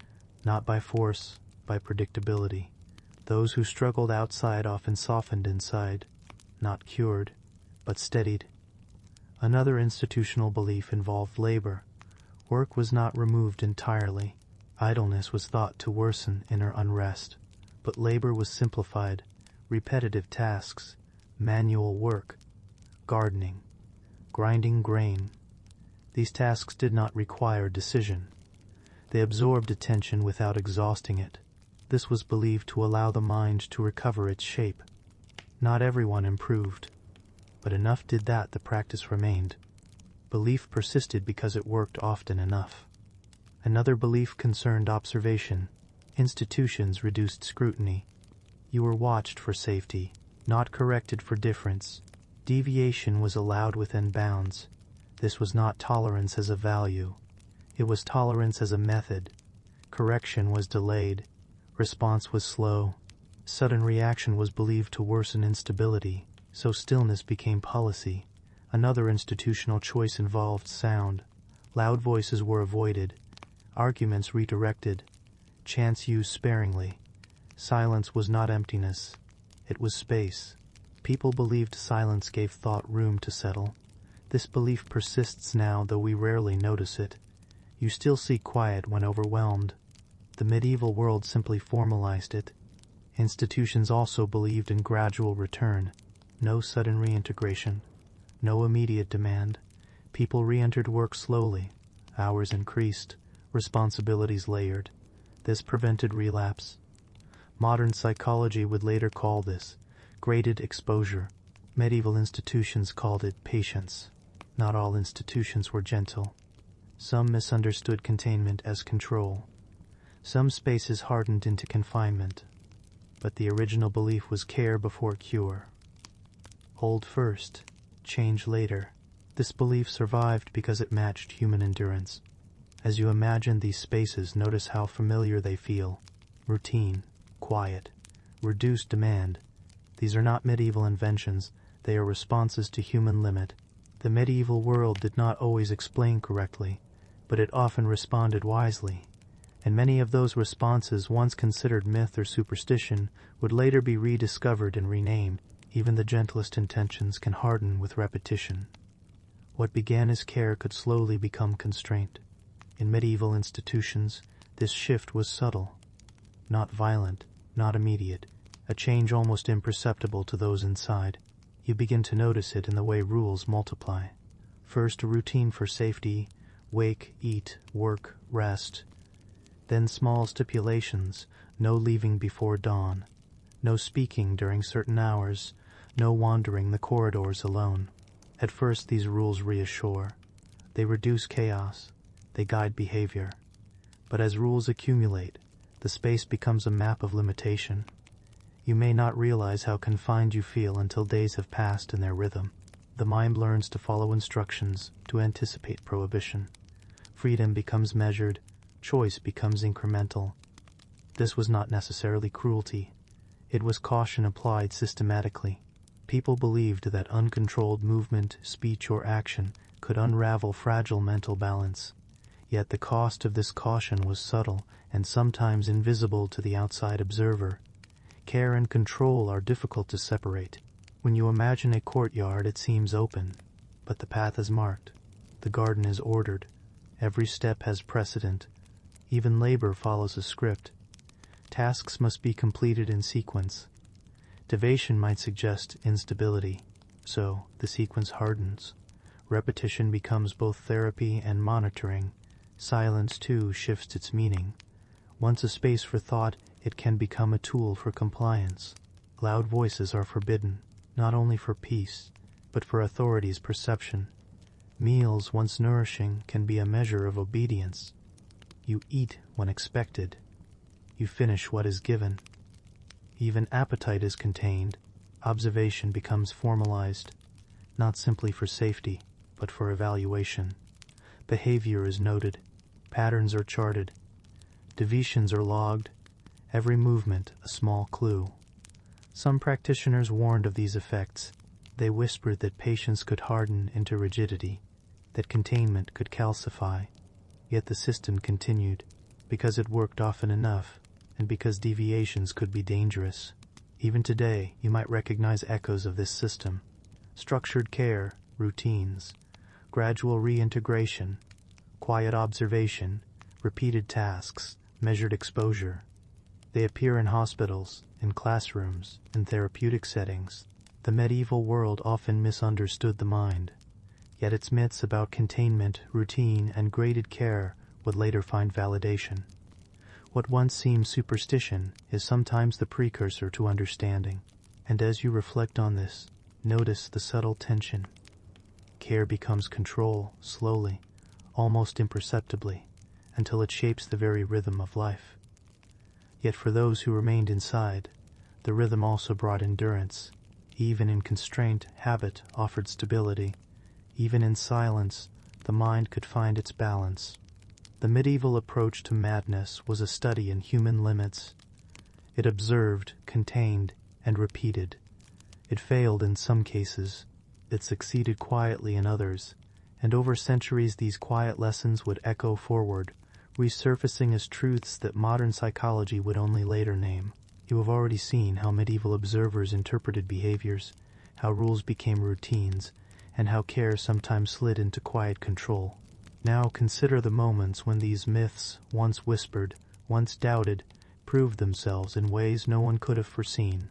not by force, by predictability. Those who struggled outside often softened inside, not cured. but steadied. Another institutional belief involved labor. Work was not removed entirely. Idleness was thought to worsen inner unrest, but labor was simplified. Repetitive tasks, manual work, gardening, grinding grain. These tasks did not require decision. They absorbed attention without exhausting it. This was believed to allow the mind to recover its shape. Not everyone improved, but enough did that the practice remained. Belief persisted because it worked often enough. Another belief concerned observation. Institutions reduced scrutiny. You were watched for safety, not corrected for difference. Deviation was allowed within bounds. This was not tolerance as a value. It was tolerance as a method. Correction was delayed. Response was slow. Sudden reaction was believed to worsen instability, so stillness became policy. Another institutional choice involved sound. Loud voices were avoided. Arguments redirected. Chants used sparingly. Silence was not emptiness. It was space. People believed silence gave thought room to settle. This belief persists now, though we rarely notice it. You still seek quiet when overwhelmed. The medieval world simply formalized it. Institutions also believed in gradual return. No sudden reintegration. No immediate demand. People re-entered work slowly. Hours increased. Responsibilities layered. This prevented relapse. Modern psychology would later call this graded exposure. Medieval institutions called it patience. Not all institutions were gentle. Some misunderstood containment as control. Some spaces hardened into confinement. But the original belief was care before cure. Hold first, change later. This belief survived because it matched human endurance. As you imagine these spaces, notice how familiar they feel. Routine, quiet, reduced demand. These are not medieval inventions, they are responses to human limit. The medieval world did not always explain correctly, but it often responded wisely. And many of those responses, once considered myth or superstition, would later be rediscovered and renamed. Even the gentlest intentions can harden with repetition. What began as care could slowly become constraint. In medieval institutions, this shift was subtle, not violent, not immediate, a change almost imperceptible to those inside. You begin to notice it in the way rules multiply. First, a routine for safety, wake, eat, work, rest. Then small stipulations, no leaving before dawn, no speaking during certain hours, no wandering the corridors alone. At first these rules reassure. They reduce chaos. They guide behavior. But as rules accumulate, the space becomes a map of limitation. You may not realize how confined you feel until days have passed in their rhythm. The mind learns to follow instructions, to anticipate prohibition. Freedom becomes measured. Choice becomes incremental. This was not necessarily cruelty. It was caution applied systematically. People believed that uncontrolled movement, speech, or action could unravel fragile mental balance. Yet the cost of this caution was subtle and sometimes invisible to the outside observer. Care and control are difficult to separate. When you imagine a courtyard, it seems open, but the path is marked. The garden is ordered. Every step has precedent. Even labor follows a script. Tasks must be completed in sequence. Deviation might suggest instability, so the sequence hardens. Repetition becomes both therapy and monitoring. Silence, too, shifts its meaning. Once a space for thought, it can become a tool for compliance. Loud voices are forbidden, not only for peace, but for authority's perception. Meals, once nourishing, can be a measure of obedience. You eat when expected. You finish what is given. Even appetite is contained. Observation becomes formalized, not simply for safety, but for evaluation. Behavior is noted. Patterns are charted. Deviations are logged. Every movement a small clue. Some practitioners warned of these effects. They whispered that patience could harden into rigidity, that containment could calcify. Yet the system continued, because it worked often enough, and because deviations could be dangerous. Even today, you might recognize echoes of this system. structured care, routines, gradual reintegration, quiet observation, repeated tasks, measured exposure. They appear in hospitals, in classrooms, in therapeutic settings. The medieval world often misunderstood the mind, yet its myths about containment, routine, and graded care would later find validation. What once seemed superstition is sometimes the precursor to understanding. And as you reflect on this, notice the subtle tension. Care becomes control, slowly, almost imperceptibly, until it shapes the very rhythm of life. Yet for those who remained inside, the rhythm also brought endurance. Even in constraint, habit offered stability. Even in silence, the mind could find its balance. The medieval approach to madness was a study in human limits. It observed, contained, and repeated. It failed in some cases. It succeeded quietly in others. And over centuries these quiet lessons would echo forward, resurfacing as truths that modern psychology would only later name. You have already seen how medieval observers interpreted behaviors, how rules became routines, and how care sometimes slid into quiet control. Now consider the moments when these myths, once whispered, once doubted, proved themselves in ways no one could have foreseen.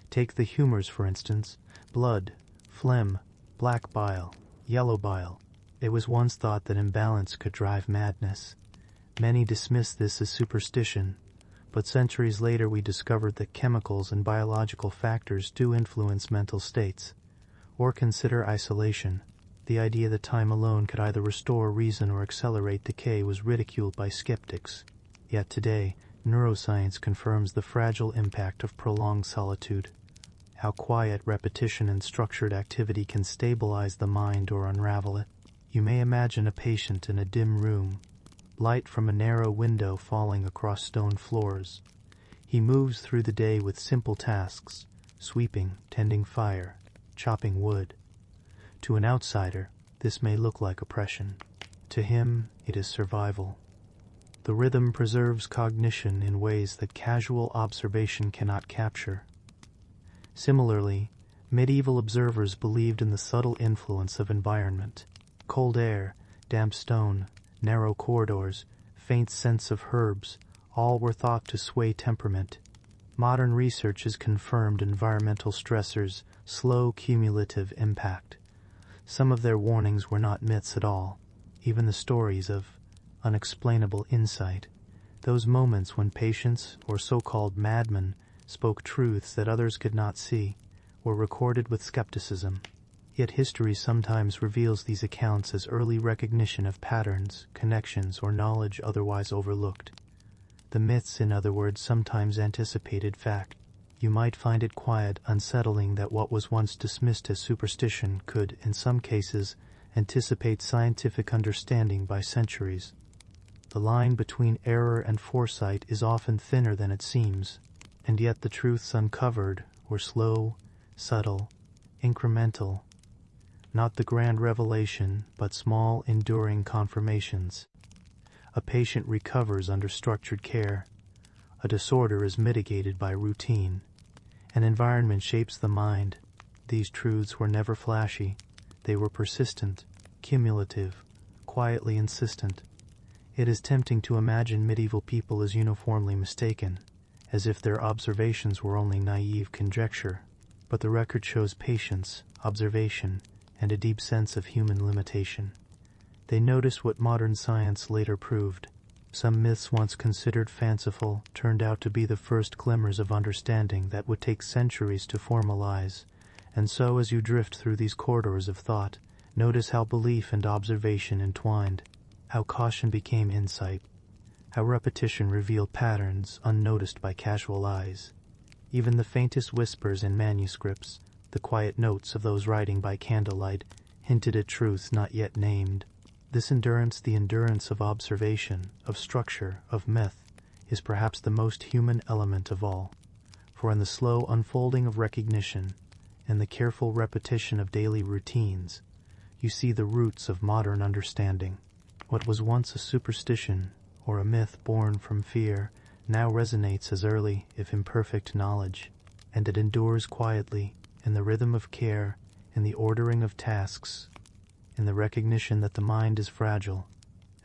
Take the humors, for instance: blood, phlegm, black bile, yellow bile. It was once thought that imbalance could drive madness. Many dismissed this as superstition, but centuries later we discovered that chemicals and biological factors do influence mental states. Or consider isolation. The idea that time alone could either restore reason or accelerate decay was ridiculed by skeptics. Yet today, neuroscience confirms the fragile impact of prolonged solitude. How quiet repetition and structured activity can stabilize the mind or unravel it. You may imagine a patient in a dim room, light from a narrow window falling across stone floors. He moves through the day with simple tasks: sweeping, tending fire, chopping wood. To an outsider, this may look like oppression. To him, it is survival. The rhythm preserves cognition in ways that casual observation cannot capture. Similarly, medieval observers believed in the subtle influence of environment. Cold air, damp stone, narrow corridors, faint scents of herbs, all were thought to sway temperament. Modern research has confirmed environmental stressors' slow cumulative impact. Some of their warnings were not myths at all, even the stories of unexplainable insight, those moments when patients, or so-called madmen, spoke truths that others could not see, were recorded with skepticism. Yet history sometimes reveals these accounts as early recognition of patterns, connections, or knowledge otherwise overlooked. The myths, in other words, sometimes anticipated fact. You might find it quiet, unsettling that what was once dismissed as superstition could, in some cases, anticipate scientific understanding by centuries. The line between error and foresight is often thinner than it seems, and yet the truths uncovered were slow, subtle, incremental, not the grand revelation, but small, enduring confirmations. A patient recovers under structured care. A disorder is mitigated by routine. An environment shapes the mind. These truths were never flashy. They were persistent, cumulative, quietly insistent. It is tempting to imagine medieval people as uniformly mistaken, as if their observations were only naive conjecture. But the record shows patience, observation, and a deep sense of human limitation. They noticed what modern science later proved. Some myths once considered fanciful turned out to be the first glimmers of understanding that would take centuries to formalize. And so, as you drift through these corridors of thought, notice how belief and observation entwined, how caution became insight, how repetition revealed patterns unnoticed by casual eyes. Even the faintest whispers in manuscripts, the quiet notes of those writing by candlelight, hinted at truths not yet named. This endurance, the endurance of observation, of structure, of myth, is perhaps the most human element of all. For in the slow unfolding of recognition, and the careful repetition of daily routines, you see the roots of modern understanding. What was once a superstition, or a myth born from fear, now resonates as early, if imperfect, knowledge, and it endures quietly, in the rhythm of care, in the ordering of tasks, in the recognition that the mind is fragile,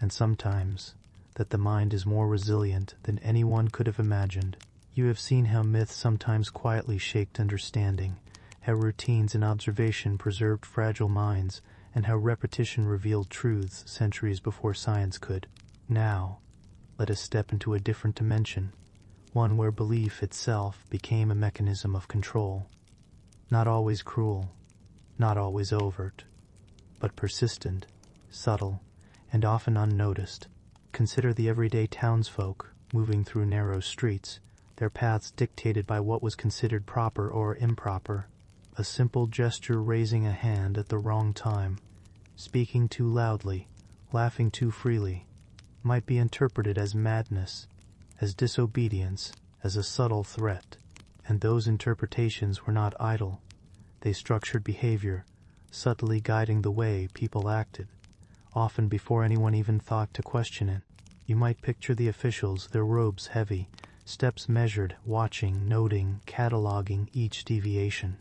and sometimes that the mind is more resilient than anyone could have imagined. You have seen how myth sometimes quietly shaped understanding, how routines and observation preserved fragile minds, and how repetition revealed truths centuries before science could. Now, let us step into a different dimension, one where belief itself became a mechanism of control. Not always cruel, not always overt, but persistent, subtle, and often unnoticed. Consider the everyday townsfolk moving through narrow streets, their paths dictated by what was considered proper or improper. A simple gesture, raising a hand at the wrong time, speaking too loudly, laughing too freely, might be interpreted as madness, as disobedience, as a subtle threat. And those interpretations were not idle. They structured behavior, subtly guiding the way people acted, often before anyone even thought to question it. You might picture the officials, their robes heavy, steps measured, watching, noting, cataloging each deviation.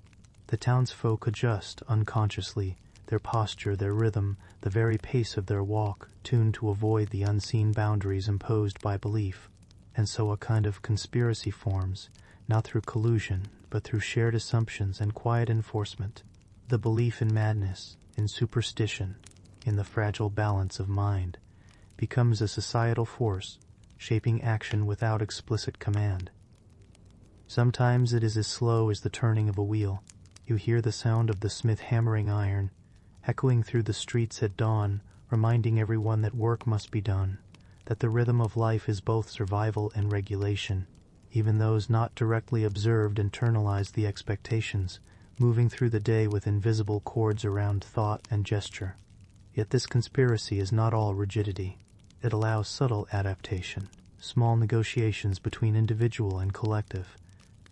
The townsfolk adjust unconsciously, their posture, their rhythm, the very pace of their walk, tuned to avoid the unseen boundaries imposed by belief. And so a kind of conspiracy forms, not through collusion, but through shared assumptions and quiet enforcement. The belief in madness, in superstition, in the fragile balance of mind, becomes a societal force, shaping action without explicit command. Sometimes it is as slow as the turning of a wheel. You hear the sound of the smith hammering iron, echoing through the streets at dawn, reminding everyone that work must be done, that the rhythm of life is both survival and regulation. Even those not directly observed internalize the expectations, moving through the day with invisible cords around thought and gesture. Yet this conspiracy is not all rigidity. It allows subtle adaptation, small negotiations between individual and collective.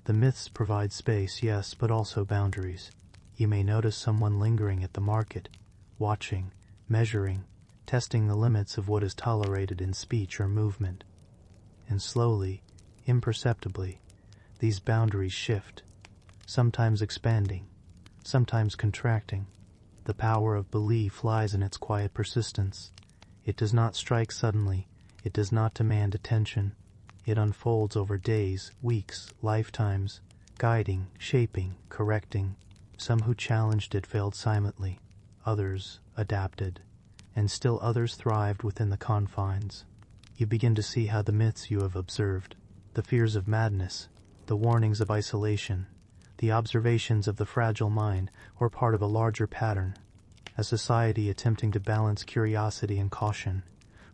The myths provide space, yes, but also boundaries. You may notice someone lingering at the market, watching, measuring, testing the limits of what is tolerated in speech or movement. And slowly, imperceptibly, these boundaries shift, sometimes expanding, sometimes contracting. The power of belief lies in its quiet persistence. It does not strike suddenly. It does not demand attention. It unfolds over days, weeks, lifetimes, guiding, shaping, correcting. Some who challenged it failed silently. Others adapted. And still others thrived within the confines. You begin to see how the myths you have observed, the fears of madness, the warnings of isolation, the observations of the fragile mind, were part of a larger pattern. A society attempting to balance curiosity and caution,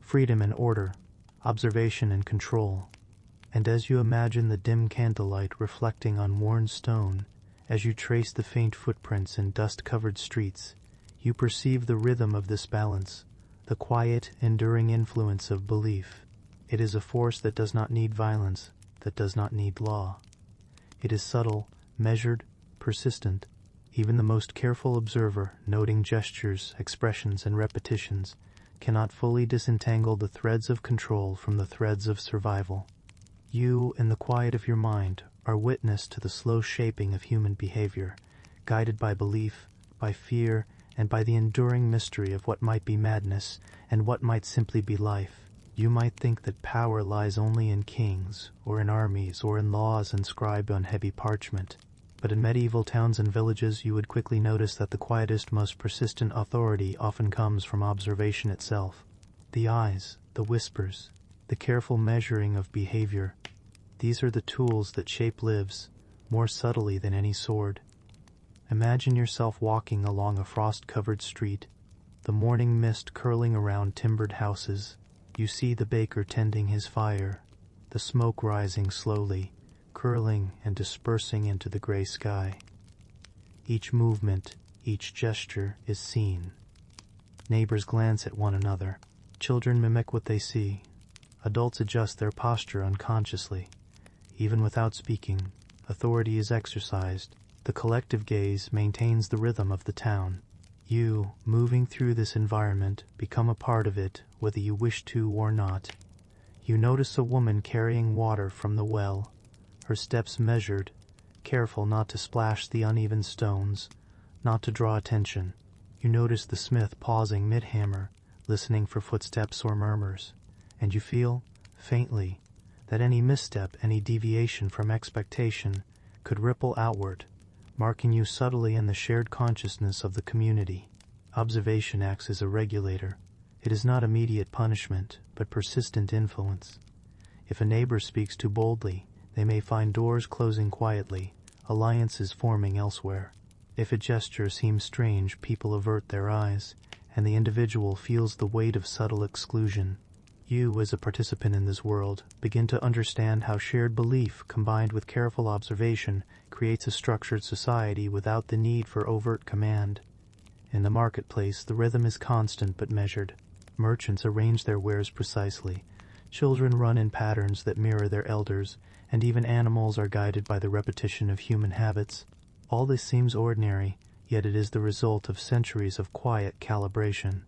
freedom and order, observation and control. And as you imagine the dim candlelight reflecting on worn stone, as you trace the faint footprints in dust-covered streets, you perceive the rhythm of this balance, the quiet, enduring influence of belief. It is a force that does not need violence, that does not need law. It is subtle, measured, persistent. Even the most careful observer, noting gestures, expressions, and repetitions, cannot fully disentangle the threads of control from the threads of survival. You, in the quiet of your mind, are witness to the slow shaping of human behavior, guided by belief, by fear, and by the enduring mystery of what might be madness and what might simply be life. You might think that power lies only in kings, or in armies, or in laws inscribed on heavy parchment. But in medieval towns and villages you would quickly notice that the quietest, most persistent authority often comes from observation itself. The eyes, the whispers, the careful measuring of behavior. These are the tools that shape lives, more subtly than any sword. Imagine yourself walking along a frost-covered street, the morning mist curling around timbered houses. You see the baker tending his fire, the smoke rising slowly, curling and dispersing into the gray sky. Each movement, each gesture is seen. Neighbors glance at one another. Children mimic what they see. Adults adjust their posture unconsciously. Even without speaking, authority is exercised. The collective gaze maintains the rhythm of the town. You, moving through this environment, become a part of it, whether you wish to or not. You notice a woman carrying water from the well, her steps measured, careful not to splash the uneven stones, not to draw attention. You notice the smith pausing mid-hammer, listening for footsteps or murmurs, and you feel, faintly, that any misstep, any deviation from expectation could ripple outward, marking you subtly in the shared consciousness of the community. Observation acts as a regulator. It is not immediate punishment, but persistent influence. If a neighbor speaks too boldly, they may find doors closing quietly, alliances forming elsewhere. If a gesture seems strange, people avert their eyes, and the individual feels the weight of subtle exclusion. You, as a participant in this world, begin to understand how shared belief, combined with careful observation, creates a structured society without the need for overt command. In the marketplace, the rhythm is constant but measured. Merchants arrange their wares precisely. Children run in patterns that mirror their elders, and even animals are guided by the repetition of human habits. All this seems ordinary, yet it is the result of centuries of quiet calibration,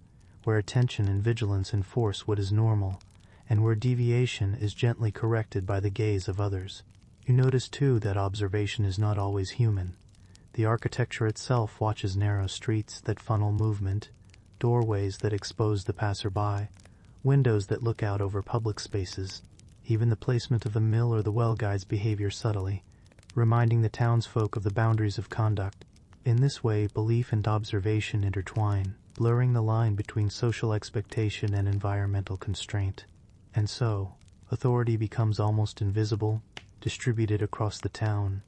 where attention and vigilance enforce what is normal, and where deviation is gently corrected by the gaze of others. You notice, too, that observation is not always human. The architecture itself watches narrow streets that funnel movement, doorways that expose the passerby, windows that look out over public spaces. Even the placement of the mill or the well guides behavior subtly, reminding the townsfolk of the boundaries of conduct. In this way, belief and observation intertwine, blurring the line between social expectation and environmental constraint. And so, authority becomes almost invisible, distributed across the town,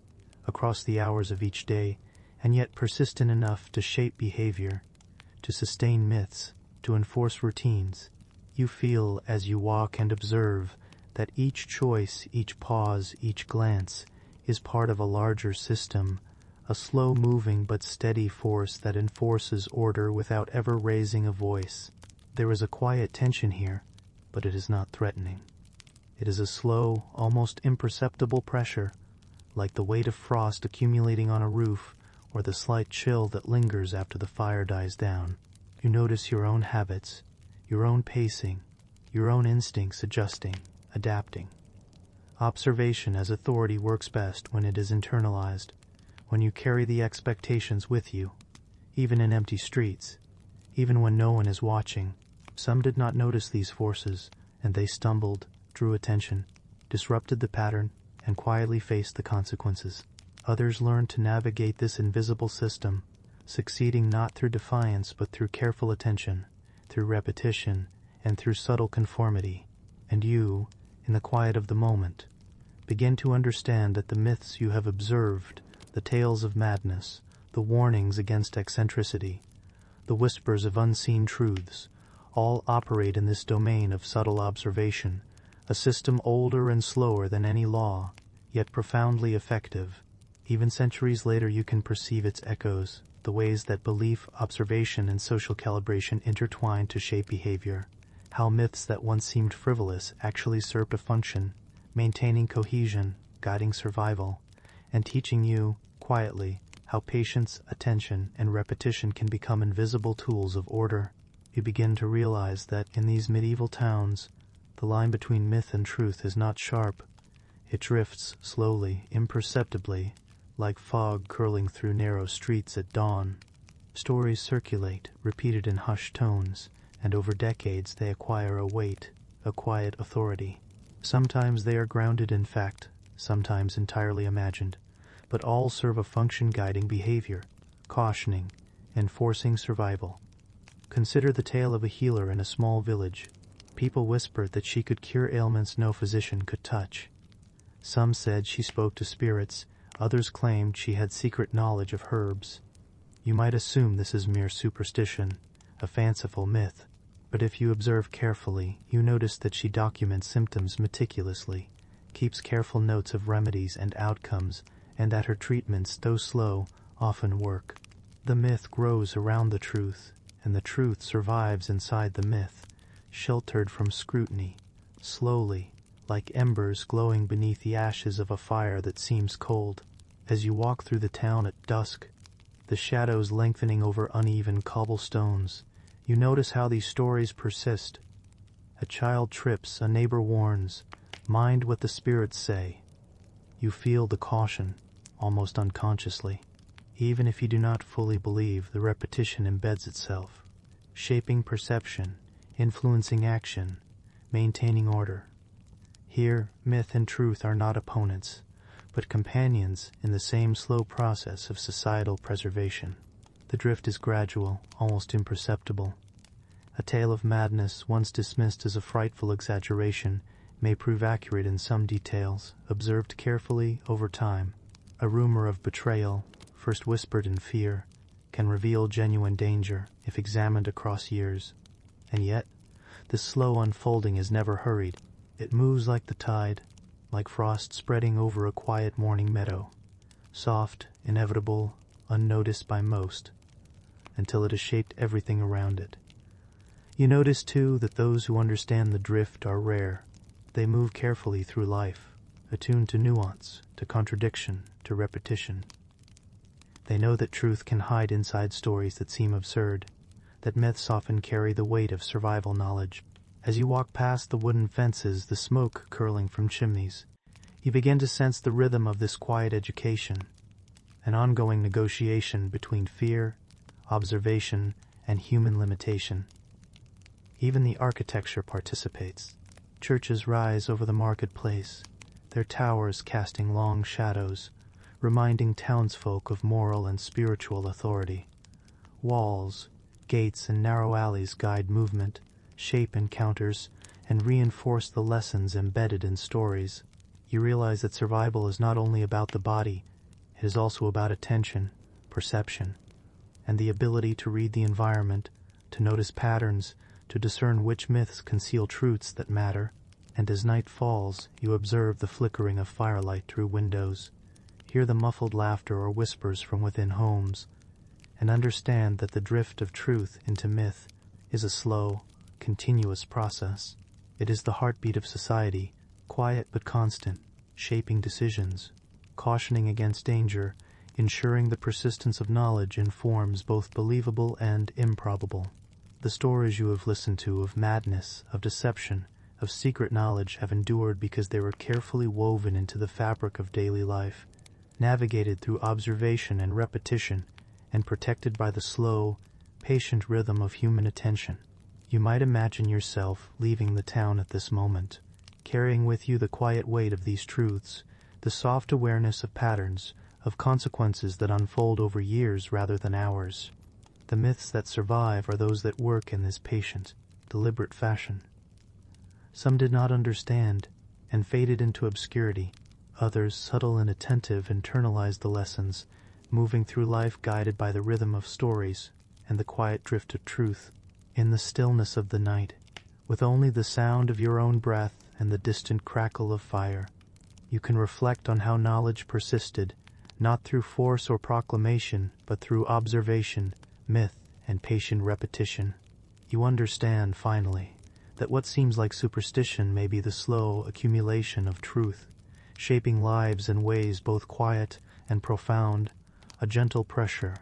across the hours of each day, and yet persistent enough to shape behavior, to sustain myths, to enforce routines. You feel, as you walk and observe, that each choice, each pause, each glance is part of a larger system, a slow-moving but steady force that enforces order without ever raising a voice. There is a quiet tension here, but it is not threatening. It is a slow, almost imperceptible pressure, like the weight of frost accumulating on a roof or the slight chill that lingers after the fire dies down. You notice your own habits, your own pacing, your own instincts adjusting, adapting. Observation as authority works best when it is internalized, when you carry the expectations with you, even in empty streets, even when no one is watching. Some did not notice these forces, and they stumbled, drew attention, disrupted the pattern, and quietly faced the consequences. Others learned to navigate this invisible system, succeeding not through defiance but through careful attention, through repetition, and through subtle conformity. And you, in the quiet of the moment, begin to understand that the myths you have observed, the tales of madness, the warnings against eccentricity, the whispers of unseen truths, all operate in this domain of subtle observation, a system older and slower than any law, yet profoundly effective. Even centuries later you can perceive its echoes, the ways that belief, observation, and social calibration intertwine to shape behavior, how myths that once seemed frivolous actually served a function, maintaining cohesion, guiding survival, and teaching you, quietly, how patience, attention, and repetition can become invisible tools of order. You begin to realize that in these medieval towns, the line between myth and truth is not sharp. It drifts slowly, imperceptibly, like fog curling through narrow streets at dawn. Stories circulate, repeated in hushed tones, and over decades they acquire a weight, a quiet authority. Sometimes they are grounded in fact, sometimes entirely imagined, but all serve a function guiding behavior, cautioning, enforcing survival. Consider the tale of a healer in a small village. People whispered that she could cure ailments no physician could touch. Some said she spoke to spirits, others claimed she had secret knowledge of herbs. You might assume this is mere superstition, a fanciful myth, but if you observe carefully, you notice that she documents symptoms meticulously, keeps careful notes of remedies and outcomes, and that her treatments, though slow, often work. The myth grows around the truth, and the truth survives inside the myth, sheltered from scrutiny, slowly, like embers glowing beneath the ashes of a fire that seems cold. As you walk through the town at dusk, the shadows lengthening over uneven cobblestones, you notice how these stories persist. A child trips, a neighbor warns, mind what the spirits say. You feel the caution, almost unconsciously. Even if you do not fully believe, the repetition embeds itself, shaping perception, influencing action, maintaining order. Here, myth and truth are not opponents, but companions in the same slow process of societal preservation. The drift is gradual, almost imperceptible. A tale of madness, once dismissed as a frightful exaggeration, may prove accurate in some details, observed carefully over time. A rumor of betrayal, first whispered in fear, can reveal genuine danger if examined across years. And yet, this slow unfolding is never hurried. It moves like the tide, like frost spreading over a quiet morning meadow, soft, inevitable, unnoticed by most, until it has shaped everything around it. You notice, too, that those who understand the drift are rare. They move carefully through life, attuned to nuance, to contradiction, to repetition. They know that truth can hide inside stories that seem absurd, that myths often carry the weight of survival knowledge. As you walk past the wooden fences, the smoke curling from chimneys, you begin to sense the rhythm of this quiet education, an ongoing negotiation between fear, observation, and human limitation. Even the architecture participates. Churches rise over the marketplace, their towers casting long shadows, reminding townsfolk of moral and spiritual authority. Walls, gates, and narrow alleys guide movement, shape encounters, and reinforce the lessons embedded in stories. You realize that survival is not only about the body, it is also about attention, perception, and the ability to read the environment, to notice patterns, to discern which myths conceal truths that matter. And as night falls, you observe the flickering of firelight through windows, hear the muffled laughter or whispers from within homes, and understand that the drift of truth into myth is a slow, continuous process. It is the heartbeat of society, quiet but constant, shaping decisions, cautioning against danger, ensuring the persistence of knowledge in forms both believable and improbable. The stories you have listened to of madness, of deception, of secret knowledge have endured because they were carefully woven into the fabric of daily life, navigated through observation and repetition, and protected by the slow, patient rhythm of human attention. You might imagine yourself leaving the town at this moment, carrying with you the quiet weight of these truths, the soft awareness of patterns, of consequences that unfold over years rather than hours. The myths that survive are those that work in this patient, deliberate fashion. Some did not understand and faded into obscurity. Others, subtle and attentive, internalized the lessons, moving through life guided by the rhythm of stories and the quiet drift of truth. In the stillness of the night, with only the sound of your own breath and the distant crackle of fire, you can reflect on how knowledge persisted, not through force or proclamation, but through observation, myth, and patient repetition. You understand, finally, that what seems like superstition may be the slow accumulation of truth, shaping lives in ways both quiet and profound, a gentle pressure,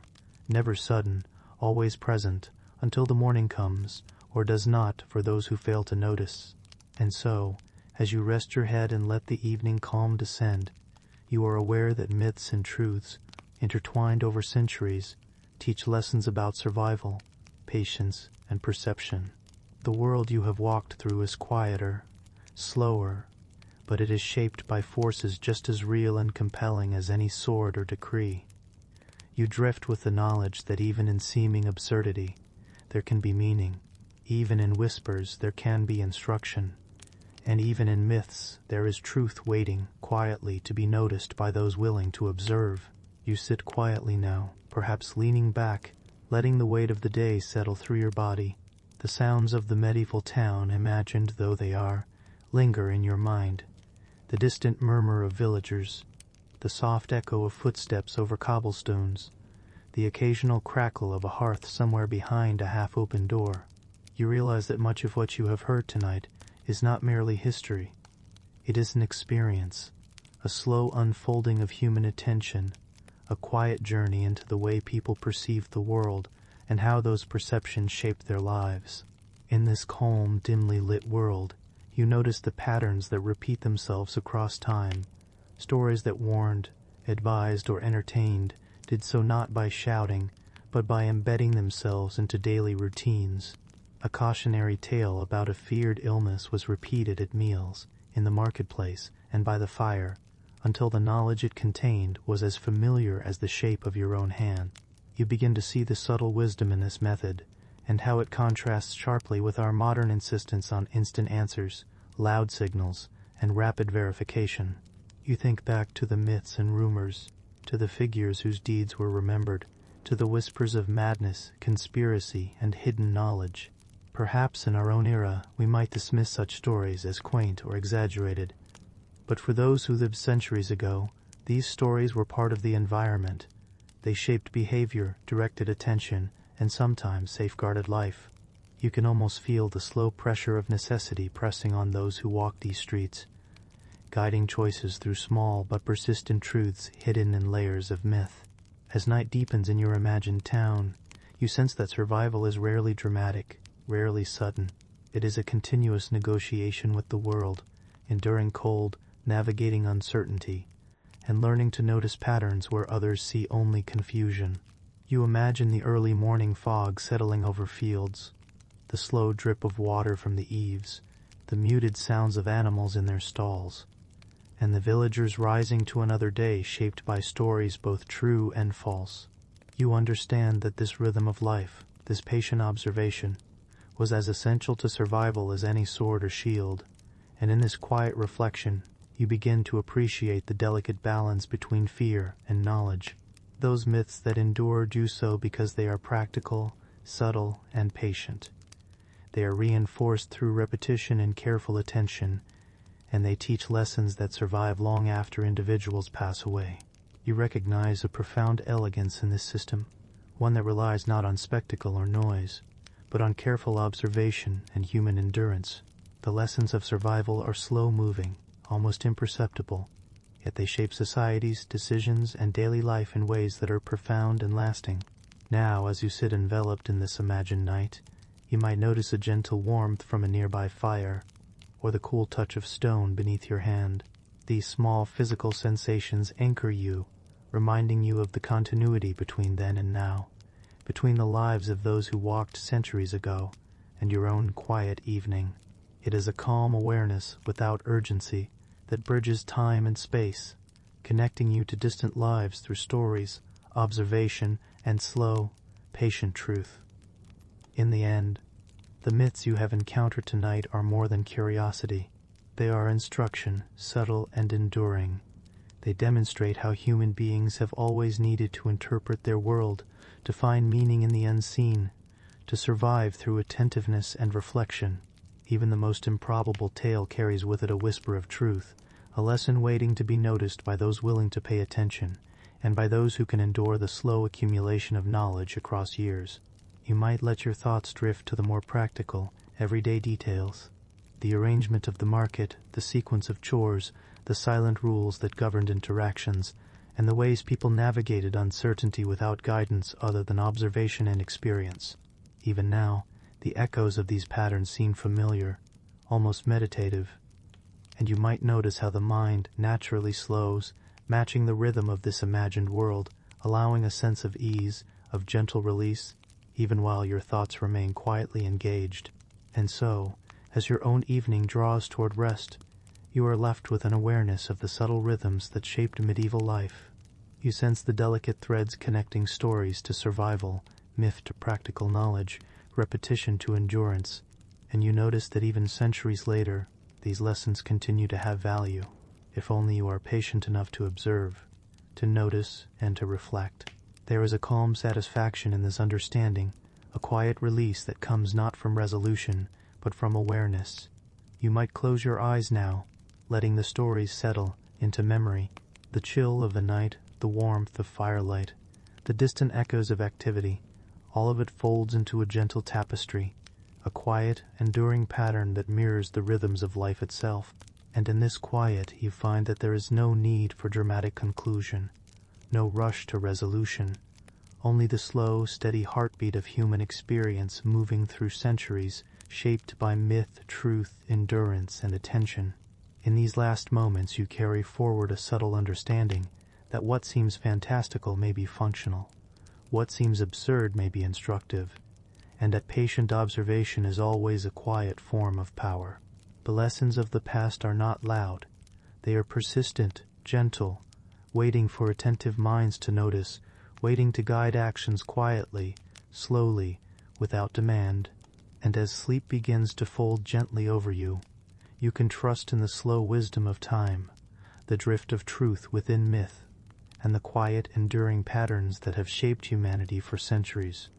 never sudden, always present, until the morning comes, or does not for those who fail to notice. And so, as you rest your head and let the evening calm descend, you are aware that myths and truths, intertwined over centuries, teach lessons about survival, patience, and perception. The world you have walked through is quieter, slower, but it is shaped by forces just as real and compelling as any sword or decree. You drift with the knowledge that even in seeming absurdity, there can be meaning. Even in whispers, there can be instruction. And even in myths, there is truth waiting quietly to be noticed by those willing to observe. You sit quietly now, perhaps leaning back, letting the weight of the day settle through your body. The sounds of the medieval town, imagined though they are, linger in your mind. The distant murmur of villagers, the soft echo of footsteps over cobblestones, the occasional crackle of a hearth somewhere behind a half-open door. You realize that much of what you have heard tonight is not merely history. It is an experience, a slow unfolding of human attention, a quiet journey into the way people perceive the world and how those perceptions shape their lives. In this calm, dimly lit world, you notice the patterns that repeat themselves across time, stories that warned, advised, or entertained, did so not by shouting, but by embedding themselves into daily routines. A cautionary tale about a feared illness was repeated at meals, in the marketplace, and by the fire, until the knowledge it contained was as familiar as the shape of your own hand. You begin to see the subtle wisdom in this method, and how it contrasts sharply with our modern insistence on instant answers, loud signals, and rapid verification. You think back to the myths and rumors, to the figures whose deeds were remembered, to the whispers of madness, conspiracy, and hidden knowledge. Perhaps in our own era we might dismiss such stories as quaint or exaggerated, but for those who lived centuries ago, these stories were part of the environment. They shaped behavior, directed attention, and sometimes safeguarded life. You can almost feel the slow pressure of necessity pressing on those who walk these streets, guiding choices through small but persistent truths hidden in layers of myth. As night deepens in your imagined town, you sense that survival is rarely dramatic, rarely sudden. It is a continuous negotiation with the world, enduring cold, navigating uncertainty, and learning to notice patterns where others see only confusion. You imagine the early morning fog settling over fields, the slow drip of water from the eaves, the muted sounds of animals in their stalls, and the villagers rising to another day shaped by stories both true and false. You understand that this rhythm of life, this patient observation, was as essential to survival as any sword or shield, and in this quiet reflection, you begin to appreciate the delicate balance between fear and knowledge. Those myths that endure do so because they are practical, subtle, and patient. They are reinforced through repetition and careful attention, and they teach lessons that survive long after individuals pass away. You recognize a profound elegance in this system, one that relies not on spectacle or noise, but on careful observation and human endurance. The lessons of survival are slow-moving, almost imperceptible, yet they shape societies, decisions, and daily life in ways that are profound and lasting. Now, as you sit enveloped in this imagined night, you might notice a gentle warmth from a nearby fire, or the cool touch of stone beneath your hand. These small physical sensations anchor you, reminding you of the continuity between then and now, between the lives of those who walked centuries ago and your own quiet evening. It is a calm awareness without urgency that bridges time and space, connecting you to distant lives through stories, observation, and slow, patient truth. In the end, the myths you have encountered tonight are more than curiosity. They are instruction, subtle and enduring. They demonstrate how human beings have always needed to interpret their world, to find meaning in the unseen, to survive through attentiveness and reflection. Even the most improbable tale carries with it a whisper of truth, a lesson waiting to be noticed by those willing to pay attention, and by those who can endure the slow accumulation of knowledge across years. You might let your thoughts drift to the more practical, everyday details. The arrangement of the market, the sequence of chores, the silent rules that governed interactions, and the ways people navigated uncertainty without guidance other than observation and experience. Even now, the echoes of these patterns seem familiar, almost meditative, and you might notice how the mind naturally slows, matching the rhythm of this imagined world, allowing a sense of ease, of gentle release, even while your thoughts remain quietly engaged. And so, as your own evening draws toward rest, you are left with an awareness of the subtle rhythms that shaped medieval life. You sense the delicate threads connecting stories to survival, myth to practical knowledge, repetition to endurance, and you notice that even centuries later, these lessons continue to have value, if only you are patient enough to observe, to notice, and to reflect. There is a calm satisfaction in this understanding, a quiet release that comes not from resolution, but from awareness. You might close your eyes now, letting the stories settle into memory, the chill of the night, the warmth of firelight, the distant echoes of activity. All of it folds into a gentle tapestry, a quiet, enduring pattern that mirrors the rhythms of life itself. And in this quiet you find that there is no need for dramatic conclusion, no rush to resolution, only the slow, steady heartbeat of human experience moving through centuries, shaped by myth, truth, endurance, and attention. In these last moments you carry forward a subtle understanding that what seems fantastical may be functional, what seems absurd may be instructive, and that patient observation is always a quiet form of power. The lessons of the past are not loud. They are persistent, gentle, waiting for attentive minds to notice, waiting to guide actions quietly, slowly, without demand. And as sleep begins to fold gently over you, you can trust in the slow wisdom of time, the drift of truth within myth, and the quiet, enduring patterns that have shaped humanity for centuries.